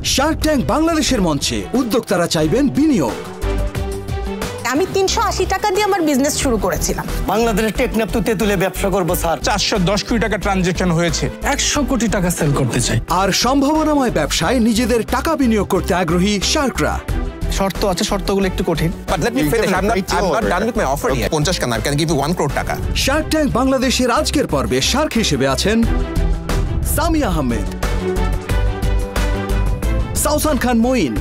Shark tank বাংলাদেশের মঞ্চে উদ্যোক্তারা চাইবেন বিনিয়োগ। আমি ৩৮০ টাকা দিয়ে আমার বিজনেস শুরু করেছিলাম। বাংলাদেশের টেকনাফ তুলে ব্যবসা করবো স্যার। 410 কোটি টাকা ট্রানজাকশন হয়েছে। 100 কোটি টাকা সেল করতে চাই। আর সম্ভাবনাময় ব্যবসায় নিজেদের টাকা বিনিয়োগ করতে আগ্রহী শার্করা। শর্ত আছে, শর্তগুলো একটু কঠিন। But let me finish. I'm not done with my offer yet. 50 Khan, I can give you 1 crore টাকা। শার্ক ট্যাঙ্ক বাংলাদেশের আজকের পর্বে শার্ক হিসেবে আছেন সামি আহমেদ, সাউসান খান মঈন,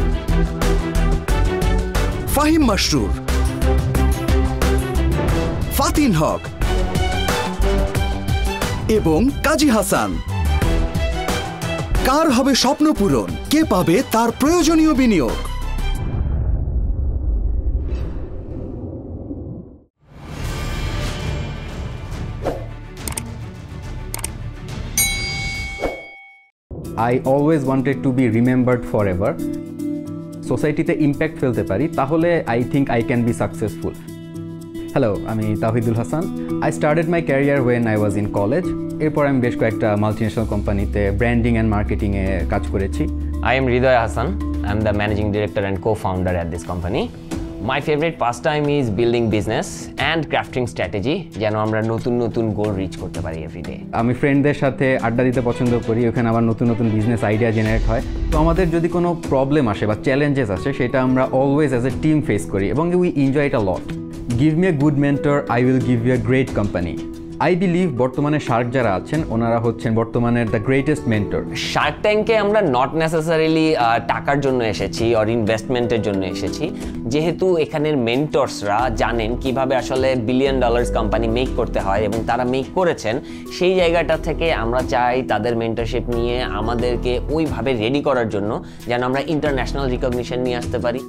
ফাহিম মাশরুর, ফাতিন হক এবং কাজী হাসান। কার হবে স্বপ্ন পূরণ? কে পাবে তার প্রয়োজনীয় বিনিয়োগ? I always wanted to be remembered forever. সোসাইটিতে ইম্প্যাক্ট ফেলতে পারি, তাহলে I think I can be successful. Hello, আমি Tahidul Hasan. I started my career when I was in college. এরপর আমি বেশ কয়েকটা মাল্টিনেশনাল কোম্পানিতে ব্র্যান্ডিং অ্যান্ড মার্কেটিংয়ে কাজ করেছি। I am Hriday Hassan. I am the managing director and co-founder at this company. My favorite pastime is building business and crafting strategy যেন আমরা নতুন নতুন গোল রিচ করতে পারি এভরিডে। আমি ফ্রেন্ডদের সাথে আড্ডা দিতে পছন্দ করি, ওখানে আবার নতুন নতুন বিজনেস আইডিয়া জেনারেট হয়। তো আমাদের যদি কোনো প্রবলেম আসে বা চ্যালেঞ্জেস আসে, সেটা আমরা always as a team face করি এবং we enjoy it a lot. Give me a good mentor, I will give you a great company. I believe বর্তমানে শার্ক যারা আছেন ওনারা হচ্ছেন বর্তমানের দ্য গ্রেটেস্ট মেন্টর। শার্ক ট্যাঙ্কে আমরা নট নেসেসারিলি টাকার জন্য এসেছি অর ইনভেস্টমেন্টের জন্য এসেছি, যেহেতু এখানের মেন্টরসরা জানেন কিভাবে আসলে বিলিয়ন ডলার্স কোম্পানি মেক করতে হয় এবং তারা মেক করেছেন। সেই জায়গাটা থেকে আমরা চাই তাদের মেন্টরশিপ নিয়ে আমাদেরকে ওইভাবে রেডি করার জন্য যেন আমরা ইন্টারন্যাশনাল রিকগনিশন নিয়ে আসতে পারি।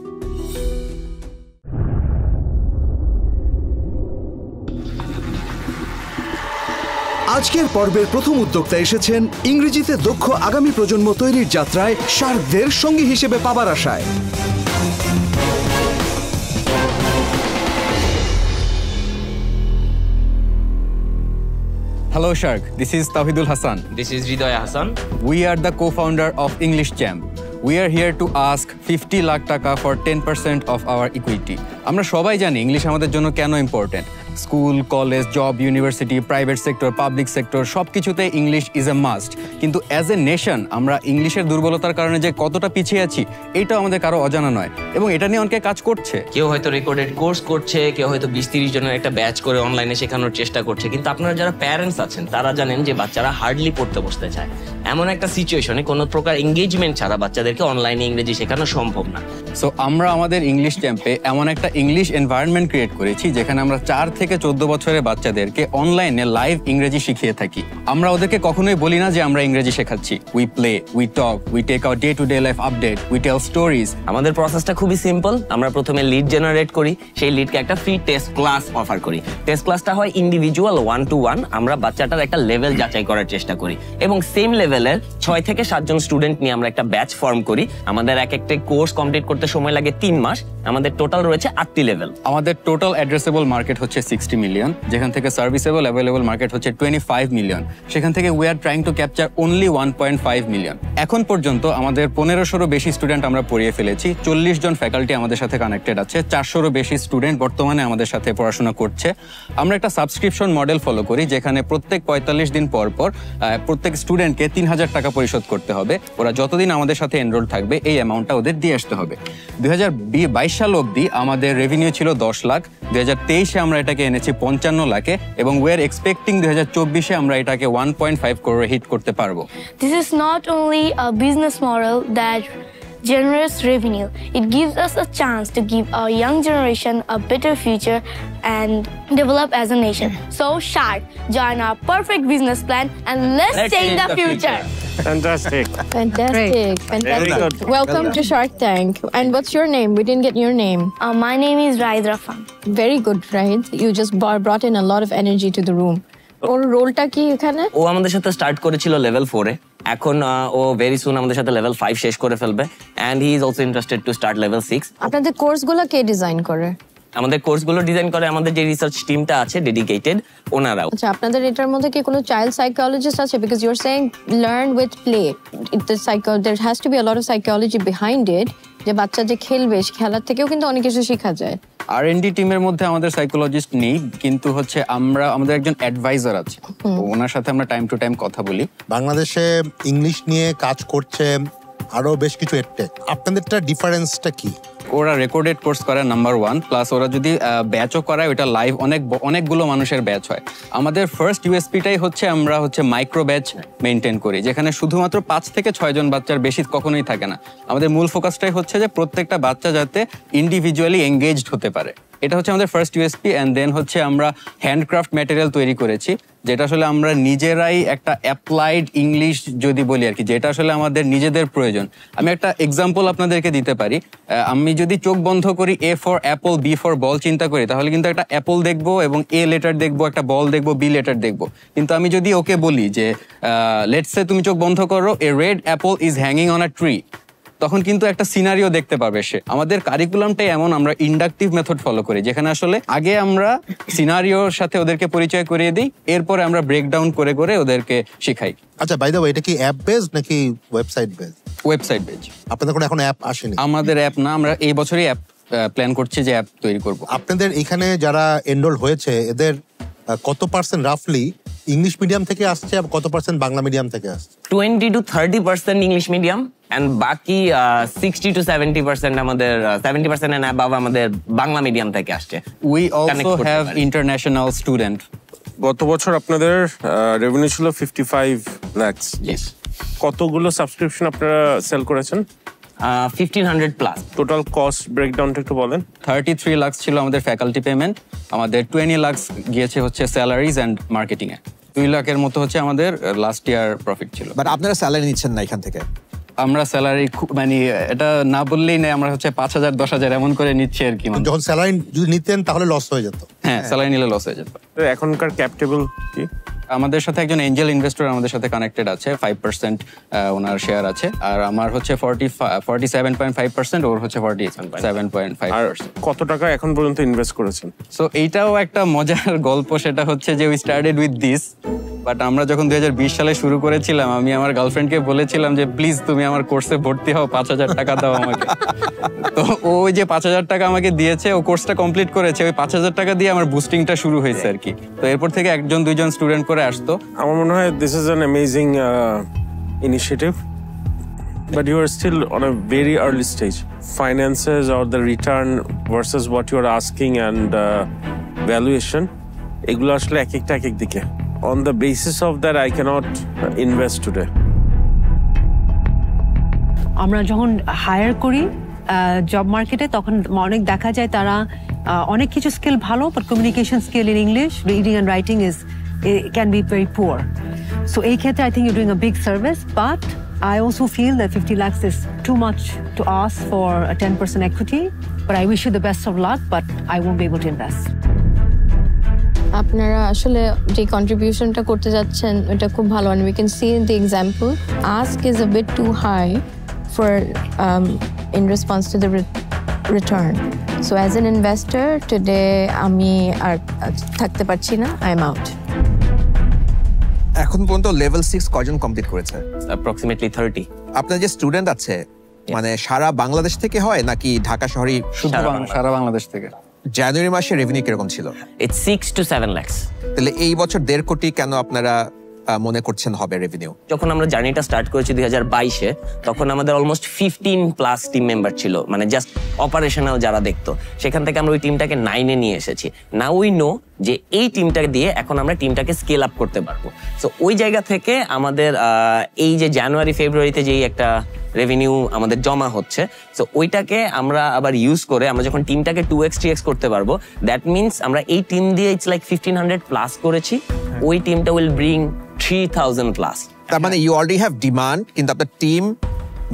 আজকের পর্বের প্রথম উদ্যোক্তা এসেছেন ইংরেজিতে দক্ষ আগামী প্রজন্ম তৈরির যাত্রায় শার্কদের সঙ্গী হিসেবে পাবার আশায়। Hello Shark, this is Tawhidul Hassan. This is Hriday Hassan. We are the co-founder of English Champ. We are here to ask 50 lakh টাকা for 10% of our equity. আমরা সবাই জানি ইংলিশ আমাদের জন্য কেন important. School, college, job, university, private sector, public sector সব কিছুতে English is a must. কিন্তু অ্যাজ এ নেশন আমরা ইংলিশের দুর্বলতার কারণে যে কতটা পিছিয়ে আছি এটাও আমাদের কারো অজানা নয় এবং এটা নিয়ে অনেকে কাজ করছে। কেউ হয়তো রেকর্ডেড কোর্স করছে, কেউ হয়তো 20-30 জনের একটা ব্যাচ করে অনলাইনে শেখানোর চেষ্টা করছে। কিন্তু আপনারা যারা প্যারেন্টস আছেন তারা জানেন যে বাচ্চারা হার্ডলি পড়তে বসতে চায়। এমন একটা সিচুয়েশনে কোনো প্রকার এঙ্গেজমেন্ট ছাড়া বাচ্চাদেরকে অনলাইনে ইংরেজি শেখানো সম্ভব না। সো আমরা আমাদের ইংলিশ ক্যাম্পে এমন একটা ইংলিশ এনভায়রনমেন্ট ক্রিয়েট করেছি যেখানে আমরা 4 থেকে 14 বছরের বাচ্চাদেরকে অনলাইনে লাইভ ইংরেজি শিখিয়ে থাকি। আমরা ওদেরকে কখনোই বলি না যে আমরা ইংরেজি শেখাচ্ছি। We play, we talk, we take our day to day life update, we tell stories. আমাদের প্রসেসটা খুবই সিম্পল। আমরা প্রথমে লিড জেনারেট করি, সেই লিডকে একটা ফ্রি টেস্ট ক্লাস অফার করি। টেস্ট ক্লাসটা হয় ইন্ডিভিজুয়াল 1-to-1। আমরা বাচ্চাটার একটা লেভেল যাচাই করার চেষ্টা করি এবং সেম লেভেলের 6 থেকে 7 জন স্টুডেন্ট নিয়ে আমরা একটা ব্যাচ ফর্ম করি। আমাদের এক একটা কোর্স কমপ্লিট করতে সময় লাগে 3 মাস। আমাদের টোটাল রয়েছে 8টি লেভেল। আমাদের টোটাল অ্যাড্রেসেবল মার্কেট হচ্ছে 60 মিলিয়ন, যেখান থেকে সার্ভিসেবল অ্যাভেলেবল মার্কেট হচ্ছে 25 মিলিয়ন। সেখান থেকে we are trying to capture only 1.5 million. এখন পর্যন্ত আমাদের 1500-এরও বেশি স্টুডেন্ট আমরা পড়িয়ে ফেলেছি। 40 জন ফ্যাকাল্টি আমাদের সাথে কানেক্টেড আছে। 400-এরও বেশি স্টুডেন্ট বর্তমানে আমাদের সাথে পড়াশোনা করছে। আমরা একটা সাবস্ক্রিপশন মডেল ফলো করি, যেখানে প্রত্যেক 45 দিন পর পর প্রত্যেক স্টুডেন্টকে 3000 টাকা পরিশোধ করতে হবে। ওরা যতদিন আমাদের সাথে এনরোল থাকবে এই অ্যামাউন্টটা ওদের দিয়ে আসতে হবে। 2022 সাল অবধি আমাদের রেভিনিউ ছিল 10 লাখ। 2023-এ আমরা এটাকে এনেছি 55 লাখে এবং উই আর এক্সপেক্টিং 2024-এ আমরা এটাকে 1.5 করোড়ে হিট করতে পারবো। This is not only a business model that generates revenue, it gives us a chance to give our young generation a better future and develop as a nation. So Shark, join our perfect business plan and let's change the future. Fantastic. Fantastic. Fantastic. Welcome to Shark Tank. And what's your name? We didn't get your name. My name is Raid Rafan. Very good, Raid. You just brought in a lot of energy to the room. ওর রোলটা কি এখানে? ও আমাদের সাথে start করেছিল level 4-এ। এখন ও very soon আমাদের সাথে level 5 শেষ করে ফেলবে and he is also interested to start level 6. আপনাদের কোর্সগুলো কে ডিজাইন করে? আমাদের কোর্সগুলো ডিজাইন করে আমাদের যে রিসার্চ টিমটা আছে ডেডিকেটেড ওনারাও। আচ্ছা, আপনাদের এটার মধ্যে কি কোনো চাইল্ড সাইকোলজিস্ট আছে? Because you are saying learn with play, there has to be a lot of psychology behind it, যে বাচ্চা যে খেলবে, খেলার থেকেও কিন্তু অনেক কিছু শেখা যায়। R&D টিমের মধ্যে আমাদের সাইকোলজিস্ট নেই, কিন্তু হচ্ছে আমাদের একজন অ্যাডভাইজার আছে, ওনার সাথে আমরা টাইম টু টাইম কথা বলি। বাংলাদেশে ইংলিশ নিয়ে কাজ করছে আরো বেশ কিছু এডটেক, আপনাদেরটা ডিফারেন্সটা কি? ওরা রেকর্ডেড কোর্স করে নাম্বার 1, প্লাস ওরা যদি ব্যাচও করায় ওটা লাইভ অনেকগুলো মানুষের ব্যাচ হয়। আমাদের ফার্স্ট ইউএসপিটাই হচ্ছে আমরা হচ্ছে মাইক্রো ব্যাচ মেনটেন করি, যেখানে শুধুমাত্র 5 থেকে 6 জন বাচ্চার বেশি কখনোই থাকে না। আমাদের মূল ফোকাসটাই হচ্ছে যে প্রত্যেকটা বাচ্চা যাতে ইন্ডিভিজুয়ালি এঙ্গেজড হতে পারে, এটা হচ্ছে আমাদের ফার্স্ট ইউএসপি। অ্যান্ড দেন হচ্ছে আমরা হ্যান্ডক্রাফট ম্যাটেরিয়াল তৈরি করেছি, যেটা আসলে আমরা নিজেরাই একটা অ্যাপ্লাইড ইংলিশ যদি বলি আর কি, যেটা আসলে আমাদের নিজেদের প্রয়োজন। আমি একটা এক্সাম্পল আপনাদেরকে দিতে পারি। আমি যদি চোখ বন্ধ করি A for Apple, B for ball চিন্তা করি, তাহলে কিন্তু একটা অ্যাপল দেখবো এবং A লেটার দেখবো, একটা বল দেখবো, B লেটার দেখবো। কিন্তু আমি যদি ওকে বলি যে লেটস সে তুমি চোখ বন্ধ করো, a red apple is hanging on a tree, তখন কিন্তু একটা সিনারিও দেখতে পাবে সে। আমাদের কারিকুলামটাই এমন, আমরা ইন্ডাকটিভ মেথড ফলো করি, যেখানে আসলে আগে আমরা সিনারিওর সাথে ওদেরকে পরিচয় করিয়ে দিই, এরপরে আমরা ব্রেকডাউন করে করে ওদেরকে শেখাই। আচ্ছা, বাই দ্য ওয়ে, এটা কি অ্যাপ বেসড নাকি ওয়েবসাইট বেসড? Website base. আপনাদের কোনো এখন অ্যাপ আসেনি? আমাদের অ্যাপ না, আমরা এই বছরই অ্যাপ প্ল্যান করছি যে অ্যাপ তৈরি করব। আপনাদের এখানে যারা এনরোল হয়েছে এদের কত পার্সেন্ট রাফলি ইংলিশ মিডিয়াম থেকে আসছে আর কত পার্সেন্ট বাংলা মিডিয়াম থেকে আসছে? 20 to 30% ইংলিশ মিডিয়াম এন্ড বাকি 60 to 70% আমাদের 70% এন্ড অ্যাবাভ আমাদের বাংলা মিডিয়াম থেকে আসছে। We also have international student. গত বছর আপনাদের রেভিনিউ ছিল 55 লাখ। ইয়েস। কতগুলো সাবস্ক্রিপশন আপনারা সেল করেছেন? 1500 প্লাস। টোটাল কস্ট ব্রেকডাউনটা একটু বলেন। 33 লাখ ছিল আমাদের ফ্যাকাল্টি পেমেন্ট, আমাদের 20 লাখ গিয়েছে হচ্ছে স্যালারিজ এন্ড মার্কেটিং এ, 2 লাখের মতো হচ্ছে আমাদের লাস্ট ইয়ার প্রফিট ছিল। বাট আপনারা স্যালারি নিচ্ছেন না এখান থেকে? আমরা স্যালারি মানে এটা না বললেই না, আমরা হচ্ছে 5000 10,000 এমন করে নিচ্ছি আর কি। যখন স্যালারি যদি নিতেন তাহলে লস হয়ে যেত। হ্যাঁ, স্যালারি নিলে লস হয়ে যেত। এখনকার ক্যাপ টেবল কি? আমাদের সাথে একজন এঞ্জেল ইনভেস্টর আমাদের সাথে কানেক্টেড আছে, 5% ওনার শেয়ার আছে, আর আমার হচ্ছে 47.5%, ওর হচ্ছে 47.5%। কত টাকা এখন পর্যন্ত ইনভেস্ট করেছেন? সো এইটাও একটা মজার গল্প, সেটা হচ্ছে যে we started with this, but আমরা যখন 2020 সালে শুরু করেছিলাম, আমি আমার গার্লফ্রেন্ডকে বলেছিলাম যে প্লিজ তুমি আমার কোর্সে ভর্তি হও, 5000 টাকা দাও আমাকে। তো ওই যে 5000 টাকা আমাকে দিয়েছে, ও কোর্সটা কমপ্লিট করেছে, ওই 5000 টাকা দিয়ে আমার বুস্টিংটা শুরু হয়েছে আর কি। তো এরপর থেকে 1-2 জন স্টুডেন্ট করে আসতো। আমার মনে হয় this is an amazing initiative, but you are still on a very early stage. Finances or the return versus what you are asking and valuation, এগুলো আসলে এক এক দিকে। On the basis of that, I cannot invest today. আমরা যখন higher করি job মার্কেটে, তখন অনেক দেখা যায় তারা অনেক কিছু স্কিল ভালো, but communication skill in English, reading and writing can be very poor. So এই ক্ষেত্রে I think you're doing a big service, but I also feel that 50 lakhs is too much to ask for a 10% equity, but I wish you the best of luck, but I won't be able to invest. আপনারা আসলে যে কন্ট্রিবিউশনটা করতে যাচ্ছেন এটা খুব ভালো, and we can see in the example ask is a bit too high for in response to the return. So as an investor today আমি আর থাকতে পারছি না, I am out. এখন পর্যন্ত লেভেল 6 কয়জন কমপ্লিট করেছে? অ্যাপ্রক্সিমেটলি 30। আপনার যে স্টুডেন্ট আছে মানে সারা বাংলাদেশ থেকে হয় নাকি ঢাকা শহরে? শুধু সারা বাংলাদেশ থেকে। জানুয়ারি মাসে রেভিনিউ কিরকম ছিল? It's 6 to 7 lakhs. তাহলে এই বছর 1.5 কোটি কেন আপনারা মনে করছেন হবে রেভিনিউ? যখন আমরা জার্নিটা স্টার্ট করেছি 2022-এ, তখন আমাদের অলমোস্ট 15 প্লাস টিম মেম্বার ছিল, মানে জাস্ট অপারেশনাল যারা দেখতো। সেখান থেকে আমরা ওই টিমটাকে 9-এ নিয়ে এসেছি। নাও উই নো যে এই টিমটাকে দিয়ে এখন আমরা টিমটাকে স্কেল আপ করতে পারবো। সো ওই জায়গা থেকে আমাদের এই যে জানুয়ারি ফেব্রুয়ারিতে যেই একটা রেভিনিউ আমাদের জমা হচ্ছে, সো ওইটাকে আমরা আবার ইউজ করে আমরা যখন টিমটাকে 2x 3x করতে পারবো, দ্যাট মিনস আমরা এই টিম দিয়ে ইটস লাইক 1500 প্লাস করেছি, ওই টিমটা উইল ব্রিং 3000 প্লাস। তার মানে ইউ অলরেডি হ্যাভ ডিমান্ড, কিন্তু আপনার টিম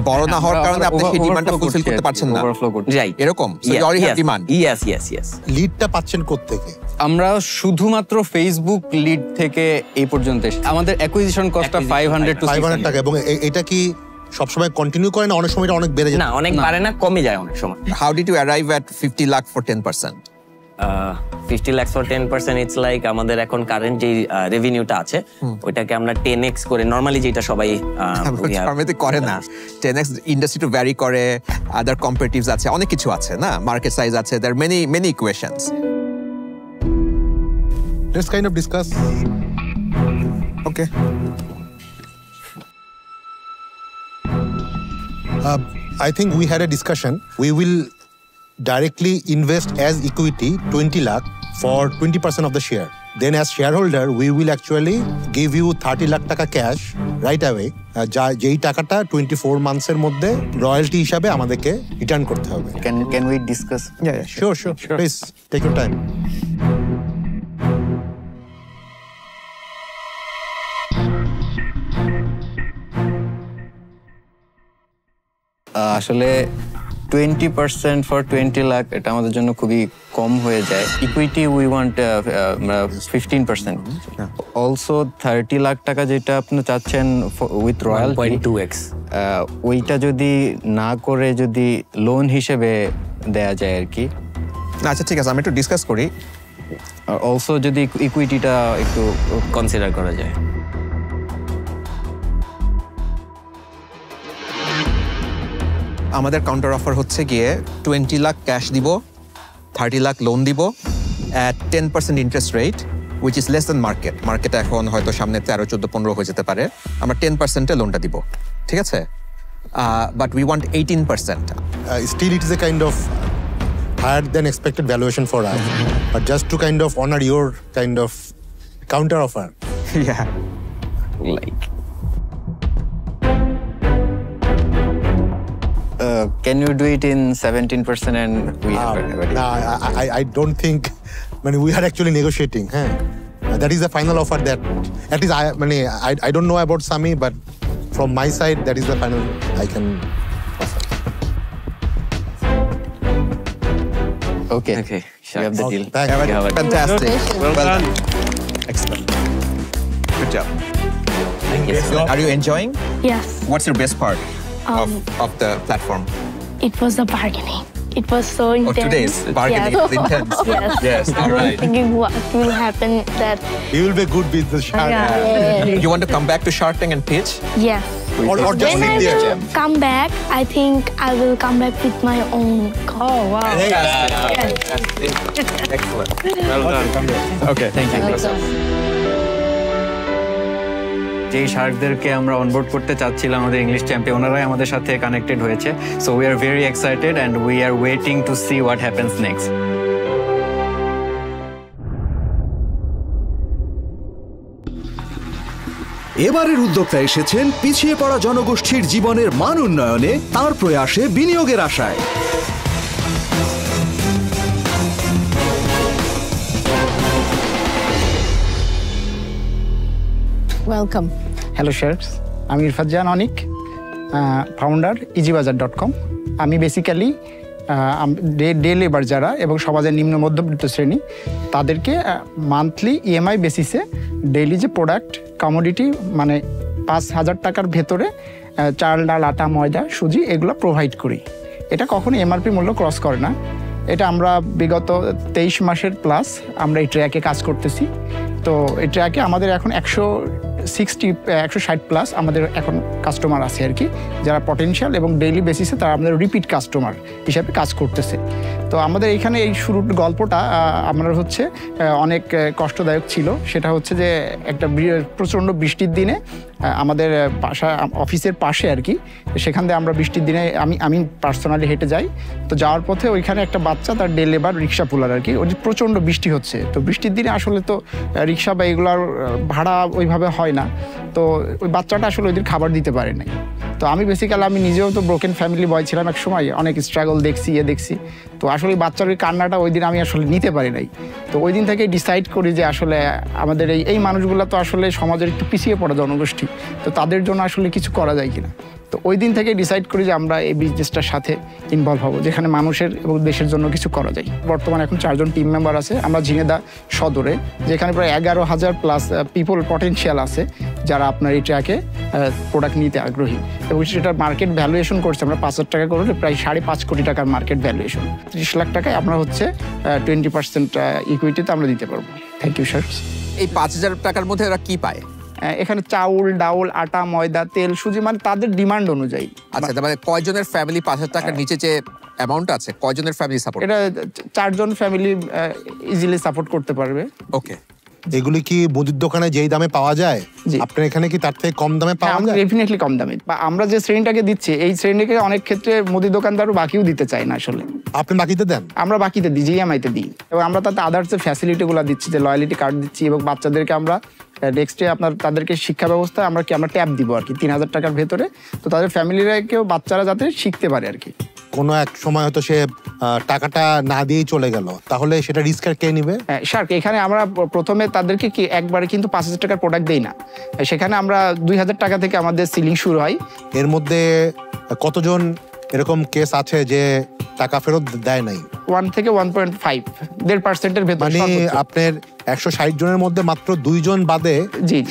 বড় না হওয়ার কারণে আপনি সেই ডিমান্ডটা ফুলফিল করতে পারছেন না, রাইট? এরকম so you already have demand. Yes yes yes. লিডটা পাচ্ছেন কোথা থেকে? আমরা শুধুমাত্র ফেসবুক লিড থেকে এই পর্যন্ত আমাদের অ্যাকুইজিশন কস্টটা 500 to 500 টাকা। এবং এটা কি সবসময় কন্টিনিউ করে না? অনেক সময় এটা অনেক বেড়ে যায়। না, অনেক বাড়ে না, কমে যায় অনেক সময়। How did you arrive at 50 lakh for 10%? 50 lakhs for 10%, it's like আমাদের এখন কারেন্ট যে রেভিনিউটা আছে ওইটাকে আমরা 10x করে নরমালি যেটা সবাই ফার্মেতে করে না। 10x ইন্ডাস্ট্রি টু ভ্যারি করে, আদার কম্পারেটিভস আছে, অনেক কিছু আছে না, মার্কেট সাইজ আছে, there many equations. Let's kind of discuss. Okay. I think we had a discussion. We will directly invest as equity 20 lakh for 20% of the share. Then as shareholder, we will actually give you 30 lakh taka cash right away. যেই টাকাটা 24 months এর মধ্যে royalty হিসাবে আমাদেরকে return করতে হবে। Can we discuss? Yeah, sure. Please take your time. আসলে 20% for 20 lakh এটা আমাদের জন্য খুবই কম হয়ে যায়। Equity we want 15%। Also 30 lakh টাকা যেটা আপনি চাচ্ছেন উইথ রয়্যালটি 1.2x, ওইটা যদি না করে যদি লোন হিসেবে দেয়া যায় আর কি। আচ্ছা ঠিক আছে, আমি একটু ডিসকাস করি। অলসো যদি ইকুইটিটা একটু কনসিডার করা যায়। আমাদের কাউন্টার অফার হচ্ছে গিয়ে 20 লাখ ক্যাশ দিব, 30 লাখ লোন দিব at 10% interest rate, which is less than market. Market এখন হয়তো সামনে 13, 14, 15 হয়ে যেতে পারে। আমরা 10% লোনটা দিব, ঠিক আছে? But we want 18%. Still it is a kind of higher than expected valuation for us. But just to kind of honor your kind of counter offer. Yeah. Like can you do it in 17% and we I don't think we are actually negotiating. That is the final offer that at least I don't know about Sami, but from my side that is the final I can offer. Okay, sure. We have the deal. Fantastic. Well done. Excellent. Good job. Thank you. Are you enjoying? Yes. What's your best part of the platform? It was the bargaining. It was so intense. Today's bargaining is intense. Yes. Yes, all right. Thinking what will happen that. You will be a good business shark. You want to come back to Shark Tank and pitch? Yes. Or just When sit I there. will come back, I think I will come back with my own company. Oh, wow. Excellent. Well done. Okay, thank you. যেই শার্কদেরকে আমরা onboard করতে চাচ্ছিলাম আমাদের English champion, ওনারাই আমাদের সাথে connected হয়েছে। So we are very excited and we are waiting to see what happens next. এবারের উদ্যোক্তা এসেছেন পিছিয়ে পড়া জনগোষ্ঠীর জীবনের মান উন্নয়নে তার প্রয়াসে বিনিয়োগের আশায়। ওয়েলকাম। হ্যালো শেয়ার্স, আমি ইরফাত জাহান অনিক, ফাউন্ডার easybazaar.com। আমি বেসিক্যালি ডে লেবার যারা এবং সমাজের নিম্ন মধ্যবিত্ত শ্রেণী তাদেরকে মান্থলি ইএমআই বেসিসে ডেইলি যে প্রোডাক্ট কমোডিটি 5,000 টাকার ভেতরে চাল, ডাল, আটা, ময়দা, সুজি এগুলো প্রোভাইড করি। এটা কখনো এমআরপি মূল্য ক্রস করে না। এটা আমরা বিগত 23 মাসের প্লাস আমরা এই ট্র্যাকে কাজ করতেছি। তো এই ট্র্যাকে আমাদের এখন 160 প্লাস আমাদের এখন কাস্টমার আছে আর কি, যারা পটেনশিয়াল এবং ডেইলি বেসিসে তারা আমাদের রিপিট কাস্টমার হিসাবে কাজ করতেছে। তো আমাদের এইখানে এই শুরুর গল্পটা আমরা হচ্ছে অনেক কষ্টদায়ক ছিল। সেটা হচ্ছে যে একটা প্রচণ্ড বৃষ্টির দিনে আমাদের অফিসের পাশে আর কি, সেখান থেকে আমরা বৃষ্টির দিনে আমি পার্সোনালি হেঁটে যাই। তো যাওয়ার পথে ওইখানে একটা বাচ্চা তার ডে লেবার রিক্সা পুলার আর কি, ওই প্রচণ্ড বৃষ্টি হচ্ছে। তো বৃষ্টির দিনে আসলে তো রিক্সা বা এগুলোর ভাড়া ওইভাবে হয় না। তো ওই বাচ্চাটা আসলে ওই দিন খাবার দিতে পারে নাই। তো আমি নিজেও তো ব্রোকেন ফ্যামিলি বয় ছিলাম এক সময়, অনেক স্ট্রাগল দেখছি। তো আসলে বাচ্চার ওই কান্নাটা ওই দিন আমি আসলে নিতে পারি নাই। তো ওই দিন থেকে ডিসাইড করি যে আসলে আমাদের এই মানুষগুলো তো আসলে সমাজের একটু পিছিয়ে পড়া জনগোষ্ঠী, তো তাদের জন্য আসলে কিছু করা যায় কিনা। তো ওই দিন থেকে ডিসাইড করি যে আমরা এই বিজনেসটার সাথে ইনভলভ হব, যেখানে মানুষের এবং দেশের জন্য কিছু করা যায়। বর্তমানে এখন 4 জন টিম মেম্বার আছে আমরা ঝিনেদা সদরে, যেখানে প্রায় 11,000 প্লাস পিপল পটেনশিয়াল আছে যারা আপনার এটাকে প্রোডাক্ট নিতে আগ্রহী, এবং সেটার মার্কেট ভ্যালুয়েশন করছে আমরা 5,000 টাকা করে প্রায় 5.5 কোটি টাকার মার্কেট ভ্যালুয়েশন। 30 লাখ টাকায় আমরা হচ্ছে 20% ইকুইটিতে আমরা দিতে পারবো। Thank you sir. এই 5,000 টাকার মধ্যে ওরা কি পায়? এখানে চাউল, ডাউল, আটা, ময়দা, তেল, সুজি, মানে তাদের ডিমান্ড অনুযায়ী। আচ্ছা, তার মানে কয়জনের ফ্যামিলি 5,000 টাকার নিচে যে অ্যামাউন্ট আছে, কয়জনের ফ্যামিলি সাপোর্ট? এটা 4 জন ফ্যামিলি ইজিলি সাপোর্ট করতে পারবে। ওকে। এগুলি কি মুদির দোকানে যেই দামে পাওয়া যায়, আপনার এখানে কি তার থেকে কম দামে পাওয়া যায়? ডেফিনেটলি কম দামে। বা আমরা যে শ্রেণীটাকে দিচ্ছি এই শ্রেণীকে অনেক ক্ষেত্রে মুদি দোকানদারও বাকিও দিতে চায় না আসলে। আপনি বাকিতে দেন? আমরা বাকিতে দিই, জিএমআইতে দিই, এবং আমরা তাতে আদার্স যে ফ্যাসিলিটিগুলো দিচ্ছি, যে লয়ালিটি কার্ড দিচ্ছি, এবং বাচ্চাদেরকে আমরা নেক্সট ডে আপনার তাদেরকে শিক্ষা ব্যবস্থা আমরা ট্যাব দিব আর কি 3,000 টাকার ভেতরে, তো তাদের ফ্যামিলিরা কেউ বাচ্চারা যাতে শিখতে পারে আর কি। কোনো এক সময় হয়তো সে টাকাটা না দিয়েই চলে গেল, তাহলে সেটা রিস্ক আর কে নিবে? স্যার, এখানে আমরা প্রথমে তাদেরকে কি একবারে কিন্তু 5,000 টাকার প্রোডাক্ট দেই না, সেখানে আমরা 2,000 টাকা থেকে আমাদের সিলিং শুরু হয়। এর মধ্যে কতজন এরকম কেস আছে যে টাকা ফেরত দেয় নাই? 1 থেকে 1.5% ভেতর। মানে আপনার 160 জনের মধ্যে মাত্র 2 জন বাদে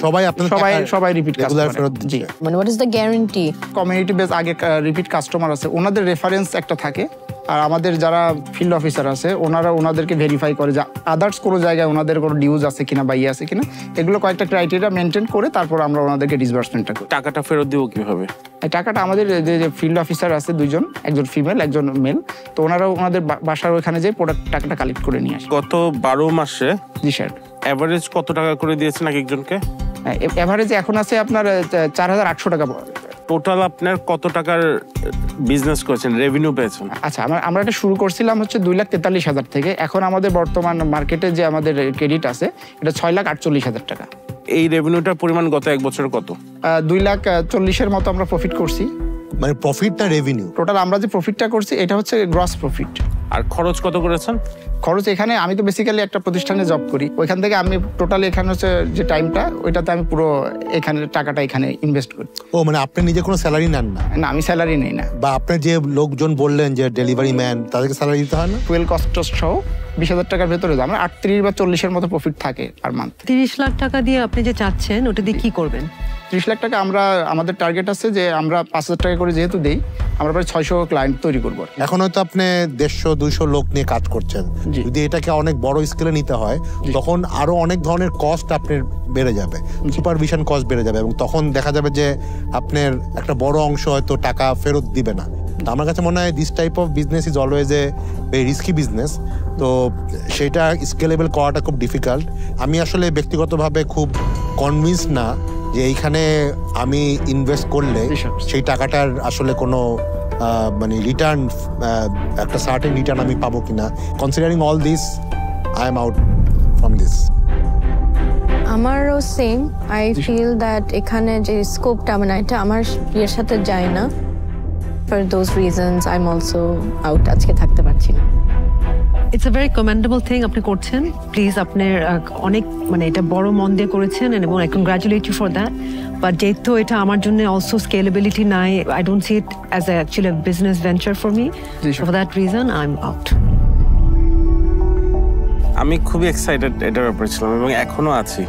সবাই আপনার সবাই রিপিট রেগুলার ফেরত দিচ্ছে। মানে what is the guarantee? Community base আগে রিপিট কাস্টমার আছে, ওনাদের রেফারেন্স একটা থাকে, আর আমাদের যারা ফিল্ড অফিসার আছে ওনাদেরকে ভেরিফাই করে যে আদার্স কোনো জায়গায় ওনাদের কোনো ডিউজ আছে কিনা বা আছে কিনা, এগুলো কয়েকটা ক্রাইটেরিয়া মেনটেন করে তারপর আমরা ওনাদেরকে ডিসবার্সমেন্টটা করি। টাকাটা ফেরত দিব কিভাবে? টাকাটা আমাদের যে ফিল্ড অফিসার আছে 2 জন, একজন ফিমেল একজন মেল, তো ওনারা ওনাদের বাসার ওখানে যে প্রোডাক্ট টাকাটা কালেক্ট করে নিয়ে আসে। গত 12 মাসে জি স্যার এভারেজ কত টাকা করে দিয়েছেন এক একজনকে? এভারেজ এখন আছে আপনার 4,800 টাকা। টোটাল আপনার কত টাকার বিজনেস করেছেন, রেভিনিউ পেয়েছেন? আচ্ছা, আমরা এটা শুরু করছিলাম হচ্ছে 2,43,000 থেকে, এখন আমাদের বর্তমান মার্কেটে যে আমাদের ক্রেডিট আছে এটা 6,48,000 টাকা। এই রেভিনিউটার পরিমাণ গত 1 বছরে কত? 2,40,000 মতো আমরা প্রফিট করছি। মানে প্রফিট না রেভিনিউ? টোটাল আমরা যে প্রফিটটা করছি এটা হচ্ছে গ্রস প্রফিট। আর খরচ কত করেছেন? খরচ এখানে আমি তো বেসিক্যালি একটা প্রতিষ্ঠানে জব করি, ওইখান থেকে আমি টোটালি এখানে হচ্ছে যে টাইমটা ওইটাতে আমি পুরো এখানে টাকাটা এখানে ইনভেস্ট করি। ও মানে আপনি নিজে কোনো স্যালারি নেন না? না, আমি স্যালারি নেই না। বা আপনার যে লোকজন বললেন যে ডেলিভারি ম্যান, তাদেরকে স্যালারি দিতে হয় না? ফুয়েল কস্ট সহ 20,000 টাকার ভেতরে আমরা 38 বা 40-এর মতো প্রফিট থাকে পার মান্থ। 30 লাখ টাকা দিয়ে আপনি যে চাচ্ছেন ওটা দিয়ে কি করবেন? 30 লাখ টাকা আমাদের টার্গেট আছে যে আমরা 5,000 টাকা করে যেহেতু দেই, আমরা প্রায় 600 ক্লায়েন্ট তৈরি করবো। এখন হয়তো আপনি 150-200 লোক নিয়ে কাজ করছেন, যদি এটাকে অনেক বড় স্কেলে নিতে হয় তখন আরো অনেক ধরনের কস্ট আপনার বেড়ে যাবে, সুপারভিশন কস্ট বেড়ে যাবে, এবং তখন দেখা যাবে যে আপনার একটা বড় অংশ হয়তো টাকা ফেরত দিবে না। আমার কাছে মনে হয় this type of business is always a very risky business, তো সেটা স্কেলেবল করাটা খুব ডিফিকাল্ট। আমি আসলে ব্যক্তিগতভাবে খুব কনভিন্স না যে এইখানে আমি ইনভেস্ট করলে সেই টাকাটার আসলে কোনো মানে রিটার্ন, একটা সার্টেন রিটার্ন আমি পাবো কিনা। Considering all this, I am out from this. আমারও সেম, আই ফিল দ্যাট এখানে যে স্কোপটা মানে এটা আমার ইয়ের সাথে যায় না। For those reasons I am also out, আজকে থাকতে পারছি না। It's a very commendable thing আপনি করছেন। প্লিজ আপনার অনেক মানে এটা বড় মন দিয়ে করেছেন এবং I congratulate you for that. But যেহেতু এটা আমার জন্য অলসো স্কেলেবিলিটি নাই, I don't see it as actually business venture for me. For that reason I am out. আমি খুবই এক্সাইটেড এটার ব্যাপারে ছিলাম এবং এখনো আছি।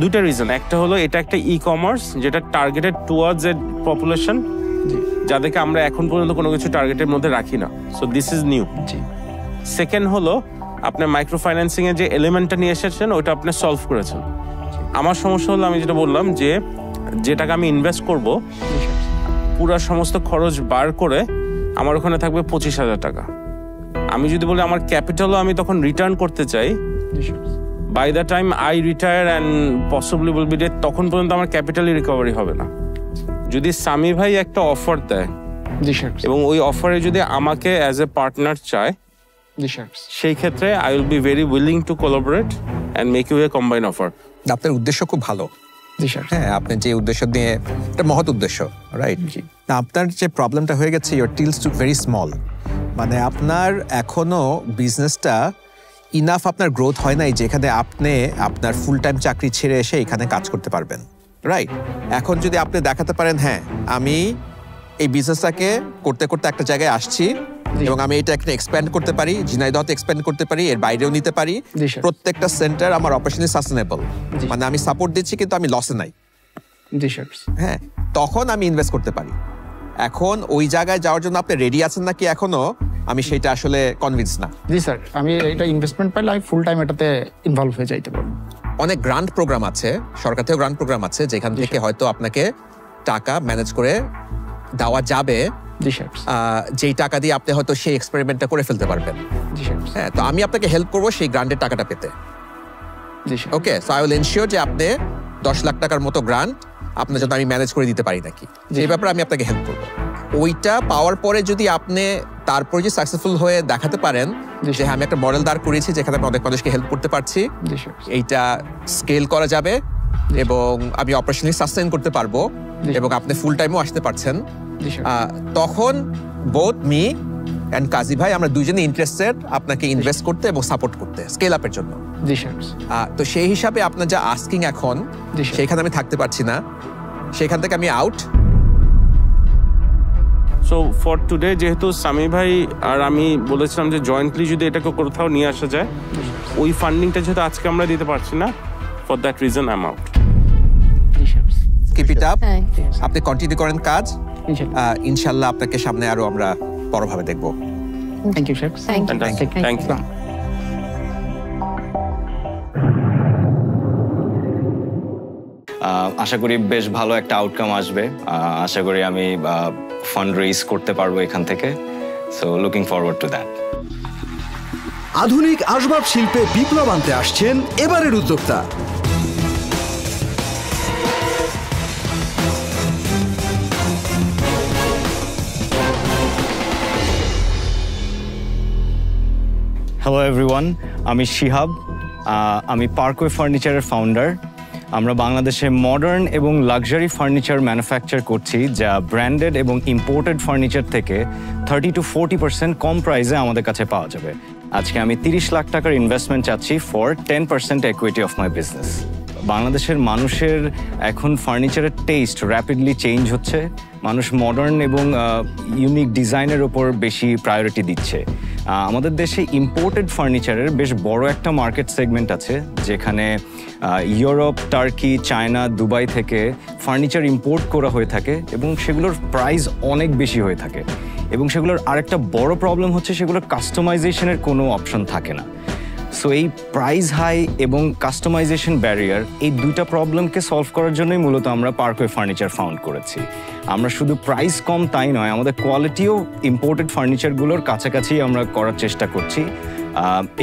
দুটা রিজন, একটা হলো এটা একটা ই কমার্স যেটা টার্গেটেড টুয়ার্ডস এ পপুলেশন যাদেরকে আমরা এখন পর্যন্ত কোনো কিছু টার্গেটের মধ্যে রাখি না, so this is new. Second হলো আপনার মাইক্রো ফাইন্যান্সিং এর যে এলিমেন্টটা নিয়ে এসেছেন ওটা আপনি সলভ করেছেন। আমার সমস্যা হলো আমি যেটা বললাম যে টাকা আমি ইনভেস্ট করব পুরো সমস্ত খরচ বার করে আমার ওখানে থাকবে 25,000 টাকা। আমি যদি বলি আমার ক্যাপিটালও আমি তখন রিটার্ন করতে চাই, by the time I retire and possibly will be dead, তখন পর্যন্ত আমার ক্যাপিটালই রিকভারি হবে না। যদি সামি ভাই একটা অফার দেয় এবং ওই অফারে যদি আমাকে অ্যাজ এ পার্টনার চায়, সেই ক্ষেত্রে I will be very willing to collaborate and make you a combine offer. আপনার উদ্দেশ্য খুব ভালো। হ্যাঁ, আপনি যে উদ্দেশ্য নিয়ে, একটা মহৎ উদ্দেশ্য, রাইট? না, আপনার যে প্রবলেমটা হয়ে গেছে, ইউর টিলস টু ভেরি স্মল। মানে আপনার এখনো বিজনেসটা ইনাফ আপনার গ্রোথ হয় নাই যেখানে আপনি আপনার ফুল টাইম চাকরি ছেড়ে এসে এখানে কাজ করতে পারবেন, রাইট? এখন যদি আপনি দেখাতে পারেন হ্যাঁ আমি এই বিজনেসটাকে করতে করতে একটা জায়গায় আসছি এবং আমি এটা একটা এক্সপ্যান্ড করতে পারি, ঝিনাইদহতে এক্সপ্যান্ড করতে পারি, এর বাইরেও নিতে পারি। প্রত্যেকটা সেন্টার আমার অপারেশনালি সাস্টেনেবল, মানে আমি সাপোর্ট দিচ্ছি কিন্তু আমি লসে নাই। হ্যাঁ, তখন আমি ইনভেস্ট করতে পারি। এখন ওই জায়গায় যাওয়ার জন্য আপনি রেডি আছেন নাকি এখনো, আমি সেটা আসলে কনভিন্স না। জি স্যার, আমি এটা ইনভেস্টমেন্ট পাইলে আমি ফুল টাইম এটাতে ইনভলভ হয়ে যাইতে পারবো। অনেক গ্রান্ট প্রোগ্রাম আছে, সরকার থেকে গ্রান্ট প্রোগ্রাম আছে যেখান থেকে হয়তো আপনাকে টাকা ম্যানেজ করে দেওয়া যাবে, যেই টাকা দিয়ে আপনি হয়তো সেই এক্সপেরিমেন্টটা করে ফেলতে পারবেন। হ্যাঁ, তো আমি আপনাকে হেল্প করবো সেই গ্রান্টের টাকাটা পেতে। ওকে, সো আই উইল এনশিওর যে আপনি 10 লাখ টাকার মতো গ্রান্ট আপনার জন্য আমি ম্যানেজ করে দিতে পারি নাকি, এই ব্যাপারে আমি আপনাকে হেল্প করবো। ওইটা পাওয়ার পরে যদি আপনি তারপরে যে সাকসেসফুল হয়ে দেখাতে পারেন যে আমি একটা মডেল দাঁড় করিয়েছি যেখানে আমি অনেক মানুষকে হেল্প করতে পারছি, এইটা স্কেল করা যাবে এবং আমি অপারেশনালি সাস্টেইন করতে পারবো এবং আপনি ফুল টাইমও আসতে পারছেন, তখন বোথ মি এন্ড কাজী ভাই আমরা দুজনে ইন্টারেস্টেড আপনাকে ইনভেস্ট করতে এবং সাপোর্ট করতে স্কেল আপের জন্য। তো সেই হিসাবে আপনার যা আস্কিং এখন, সেখানে আমি থাকতে পারছি না, সেখান থেকে আমি আউট। সো ফর টুডে যেহেতু সামি ভাই আর আমি বলেছিলাম যে জয়েন্টলি যদি এটাকে কোথাও নিয়ে আসা যায়, ওই ফান্ডিংটা যেহেতু আজকে আমরা দিতে পারছি না, for that reason I am out. Keep it up, আপনি কন্টিনিউ করেন কাজ, ইনশাআল্লাহ আপনাকে সামনে আরো আমরা বড়ভাবে দেখব। Thank you sir. Thank you. আশা করি বেশ ভালো একটা আউটকাম আসবে, আশা করি আমি ফান্ড রেইজ করতে পারবো এখান থেকে, so looking forward to that. আধুনিক আসবাব শিল্পে বিপ্লব আনতে আসছেন এবারের উদ্যোক্তা। হ্যালো এভরিওয়ান, আমি শিহাব, আমি পার্কওয়ে ফার্নিচারের ফাউন্ডার। আমরা বাংলাদেশে মডার্ন এবং লাক্সারি ফার্নিচার ম্যানুফ্যাকচার করছি, যা ব্র্যান্ডেড এবং ইম্পোর্টেড ফার্নিচার থেকে 30 to 40% কম প্রাইসে আমাদের কাছে পাওয়া যাবে। আজকে আমি 30 লাখ টাকার ইনভেস্টমেন্ট চাচ্ছি for 10% equity of my business। বাংলাদেশের মানুষের এখন ফার্নিচারের টেস্ট র্যাপিডলি চেঞ্জ হচ্ছে, মানুষ মডার্ন এবং ইউনিক ডিজাইনের ওপর বেশি প্রায়োরিটি দিচ্ছে। আমাদের দেশে ইম্পোর্টেড ফার্নিচারের বেশ বড় একটা মার্কেট সেগমেন্ট আছে, যেখানে ইউরোপ, টার্কি, চায়না, দুবাই থেকে ফার্নিচার ইম্পোর্ট করা হয়ে থাকে এবং সেগুলোর প্রাইস অনেক বেশি হয়ে থাকে এবং সেগুলোর আরেকটা বড় প্রবলেম হচ্ছে সেগুলোর কাস্টমাইজেশনের কোনো অপশন থাকে না। সো এই প্রাইস হাই এবং কাস্টমাইজেশন ব্যারিয়ার, এই দুইটা প্রবলেমকে সলভ করার জন্যই মূলত আমরা পার্কওয়ে ফার্নিচার ফাউন্ড করেছি। আমরা শুধু প্রাইস কম তাই নয়, আমাদের কোয়ালিটিও ইম্পোর্টেড ফার্নিচারগুলোর কাছাকাছি আমরা করার চেষ্টা করছি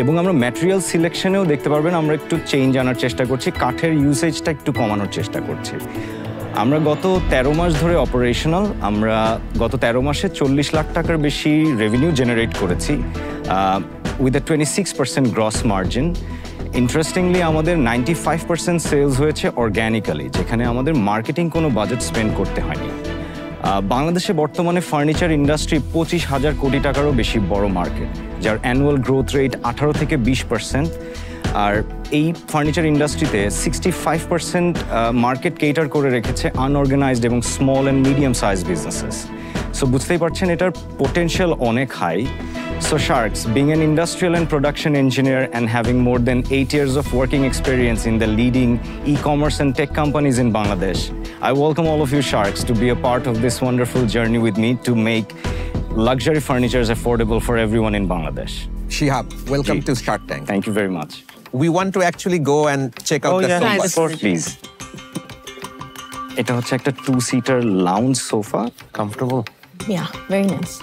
এবং আমরা ম্যাটেরিয়াল সিলেকশনেও দেখতে পারবেন আমরা একটু চেঞ্জ আনার চেষ্টা করছি, কাঠের ইউসেজটা একটু কমানোর চেষ্টা করছি। আমরা গত 13 মাস ধরে অপারেশনাল, আমরা গত 13 মাসে 40 লাখ টাকার বেশি রেভিনিউ জেনারেট করেছি with a 26% gross margin. Interestingly আমাদের 95% সেলস হয়েছে অর্গ্যানিক্যালি, যেখানে আমাদের মার্কেটিং কোনো বাজেট স্পেন্ড করতে হয়নি। বাংলাদেশে বর্তমানে ফার্নিচার ইন্ডাস্ট্রি 25,000 কোটি টাকারও বেশি বড় মার্কেট, যার অ্যানুয়াল গ্রোথ রেট 18 থেকে 20%। আর এই ফার্নিচার ইন্ডাস্ট্রিতে 65% মার্কেট কেটার করে রেখেছে আনঅর্গানাইজড এবং small and medium size businesses. So বুঝতেই পারছেন এটার পোটেনশিয়াল অনেক high. So Sharks, being an industrial and production engineer and having more than 8 years of working experience in the leading e-commerce and tech companies in Bangladesh, I welcome all of you Sharks to be a part of this wonderful journey with me to make luxury furniture affordable for everyone in Bangladesh. Shihab, welcome to Shark Tank. Thank you very much. We want to actually go and check out the sofa. Please. এটা হচ্ছে একটা 2-seater lounge sofa. Comfortable? Yeah, very nice.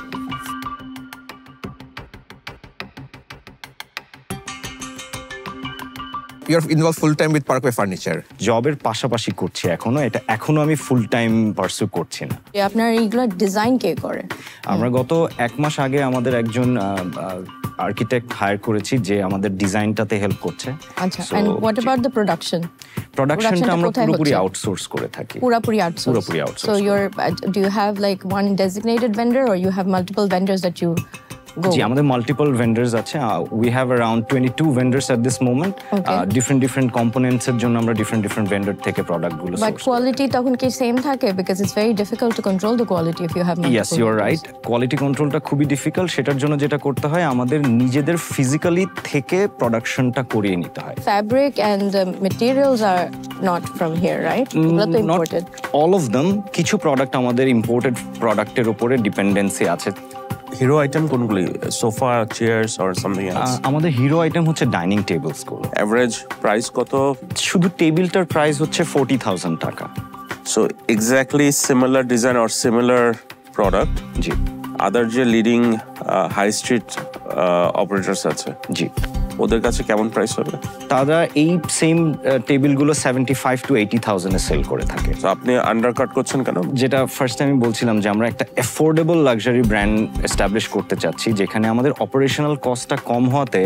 You're involved full time with Parkway Furniture. জবের পাশাপাশি করছি এখনো আমি full time পারসু করছি না। আপনার এইগুলা ডিজাইন কে করে? আমরা গত 1 মাস আগে আমাদের একজন আর্কিটেক্ট হায়ার করেছি যে আমাদের ডিজাইনটাতে হেল্প করছে। আচ্ছা, and what about the production? প্রোডাকশনটা আমরা পুরোপুরি আউটসোর্স করে থাকি। পুরোপুরি outsource. So do you have like one designated vendor or you have multiple vendors that you go? জি আমাদের মাল্টিপল ভেন্ডার্স আছে we have around 22 vendors at this moment different components এর জন্য আমরা ডিফারেন্ট ভেন্ডার থেকে প্রোডাক্টগুলো বাট কোয়ালিটি তখন কি same থাকে because it's very difficult to control the quality if you have yes you are right quality কন্ট্রোলটা খুবই ডিফিকাল্ট সেটার জন্য যেটা করতে হয় আমাদের নিজেদের ফিজিক্যালি থেকে প্রোডাকশনটা করিয়ে নিতে হয় fabric and materials are not from here right এগুলো তো ইম্পোর্টেড all of them কিছু প্রোডাক্ট আমাদের ইম্পোর্টেড প্রোডাক্টের উপরে ডিপেন্ডেন্সি আছে হিরো আইটেম কোনগুলি sofa chairs or something else আমাদের হিরো আইটেম হচ্ছে ডাইনিং টেবিলস গুলো এভারেজ প্রাইস কত শুধু টেবিলটার প্রাইস হচ্ছে 40,000 টাকা so exactly similar design or similar product জি আদার যে লিডিং হাই স্ট্রিট অপারেটরস আছে জি ওদের কাছে কেমন প্রাইস হবে তারা এই সেম টেবিলগুলো 75 to 80,000 এ সেল করে থাকে তো আপনি আন্ডারকাট করছেন কেন যেটা ফার্স্ট টাইম বলছিলাম যে আমরা একটা অ্যাফোর্ডেবল লাক্সারি ব্র্যান্ড এস্টাবলিশ করতে চাচ্ছি যেখানে আমাদের অপারেশনাল কস্টটা কম হওয়াতে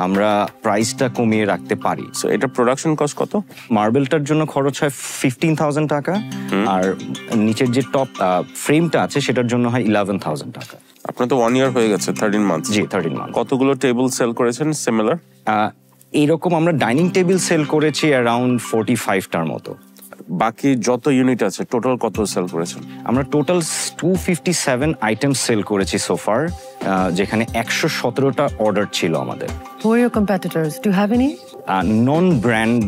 আমরা প্রাইসটা কমিয়ে রাখতে পারি সো এটা প্রোডাকশন কস্ট কত মার্বেলটার জন্য খরচ হয় 15,000 টাকা আর নিচের যে টপ ফ্রেমটা আছে সেটার জন্য হয় 11,000 টাকা আপনার তো 1 ইয়ার হয়ে গেছে 13 মান্থস জি 13 মান্থ কতগুলো টেবিল সেল করেছেন সিমিলার এইরকম আমরা ডাইনিং টেবিল সেল করেছি অ্যারাউন্ড 45টার মতো বাকি যত ইউনিট আছে টোটাল কত সেল করেছেন আমরা টোটাল 257 আইটেম সেল করেছি সোফার যেখানে 117টা অর্ডার ছিল আমাদের Who are your competitors? Do you have any? Non brand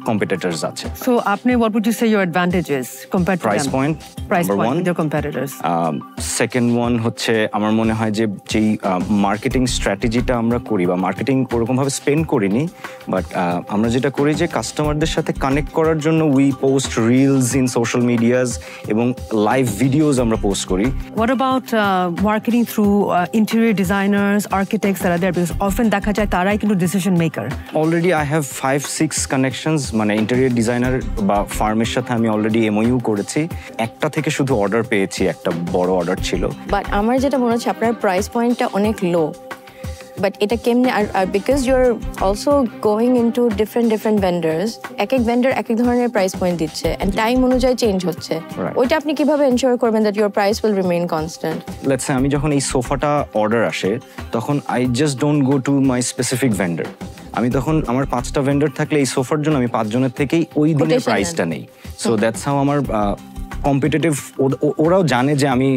competitors আছে So আপনি what would you say your advantage is compared to price them? point Price number point one with your competitors. Second one হচ্ছে আমার মনে হয় যে যেই marketing স্ট্র্যাটেজিটা আমরা করি বা মার্কেটিং ওরকম ভাবে স্পেন্ড করিনি বাট আমরা যেটা করি যে কাস্টমারদের সাথে কানেক্ট করার জন্য we post reels in social medias এবং লাইভ ভিডিওস আমরা পোস্ট করি What about marketing through interior designers, architects that are there? Because often দেখা যায় তারাই কিন্তু decision maker. Already I have 5-6 connections মানে ইন্টেরিয়র ডিজাইনার বা ফার্মের সাথে আমি অলরেডি এমওইউ করেছি একটা থেকে শুধু অর্ডার পেয়েছি একটা বড় অর্ডার ছিল বাট আমার যেটা মনে হচ্ছে আপনার প্রাইস পয়েন্টটা অনেক লো বাট এটা কেমনে আর because you are also going into different vendors এক ভেন্ডার এক ধরনের প্রাইস পয়েন্ট দিচ্ছে এন্ড টাইম অনুযায়ী চেঞ্জ হচ্ছে ওইটা আপনি কিভাবে এনশিওর করবেন that your price will remain constant let's say আমি যখন এই সোফাটা অর্ডার আসে তখন I just don't go to my specific vendor আমি তখন আমার 5টা ভেন্ডার থাকলে এই সোফার জন্য আমি 5 জনের থেকেই ওই দিনের প্রাইসটা নেই সো দ্যাটস হাউ আমার কম্পিটিটিভ ওরাও জানে যে আমি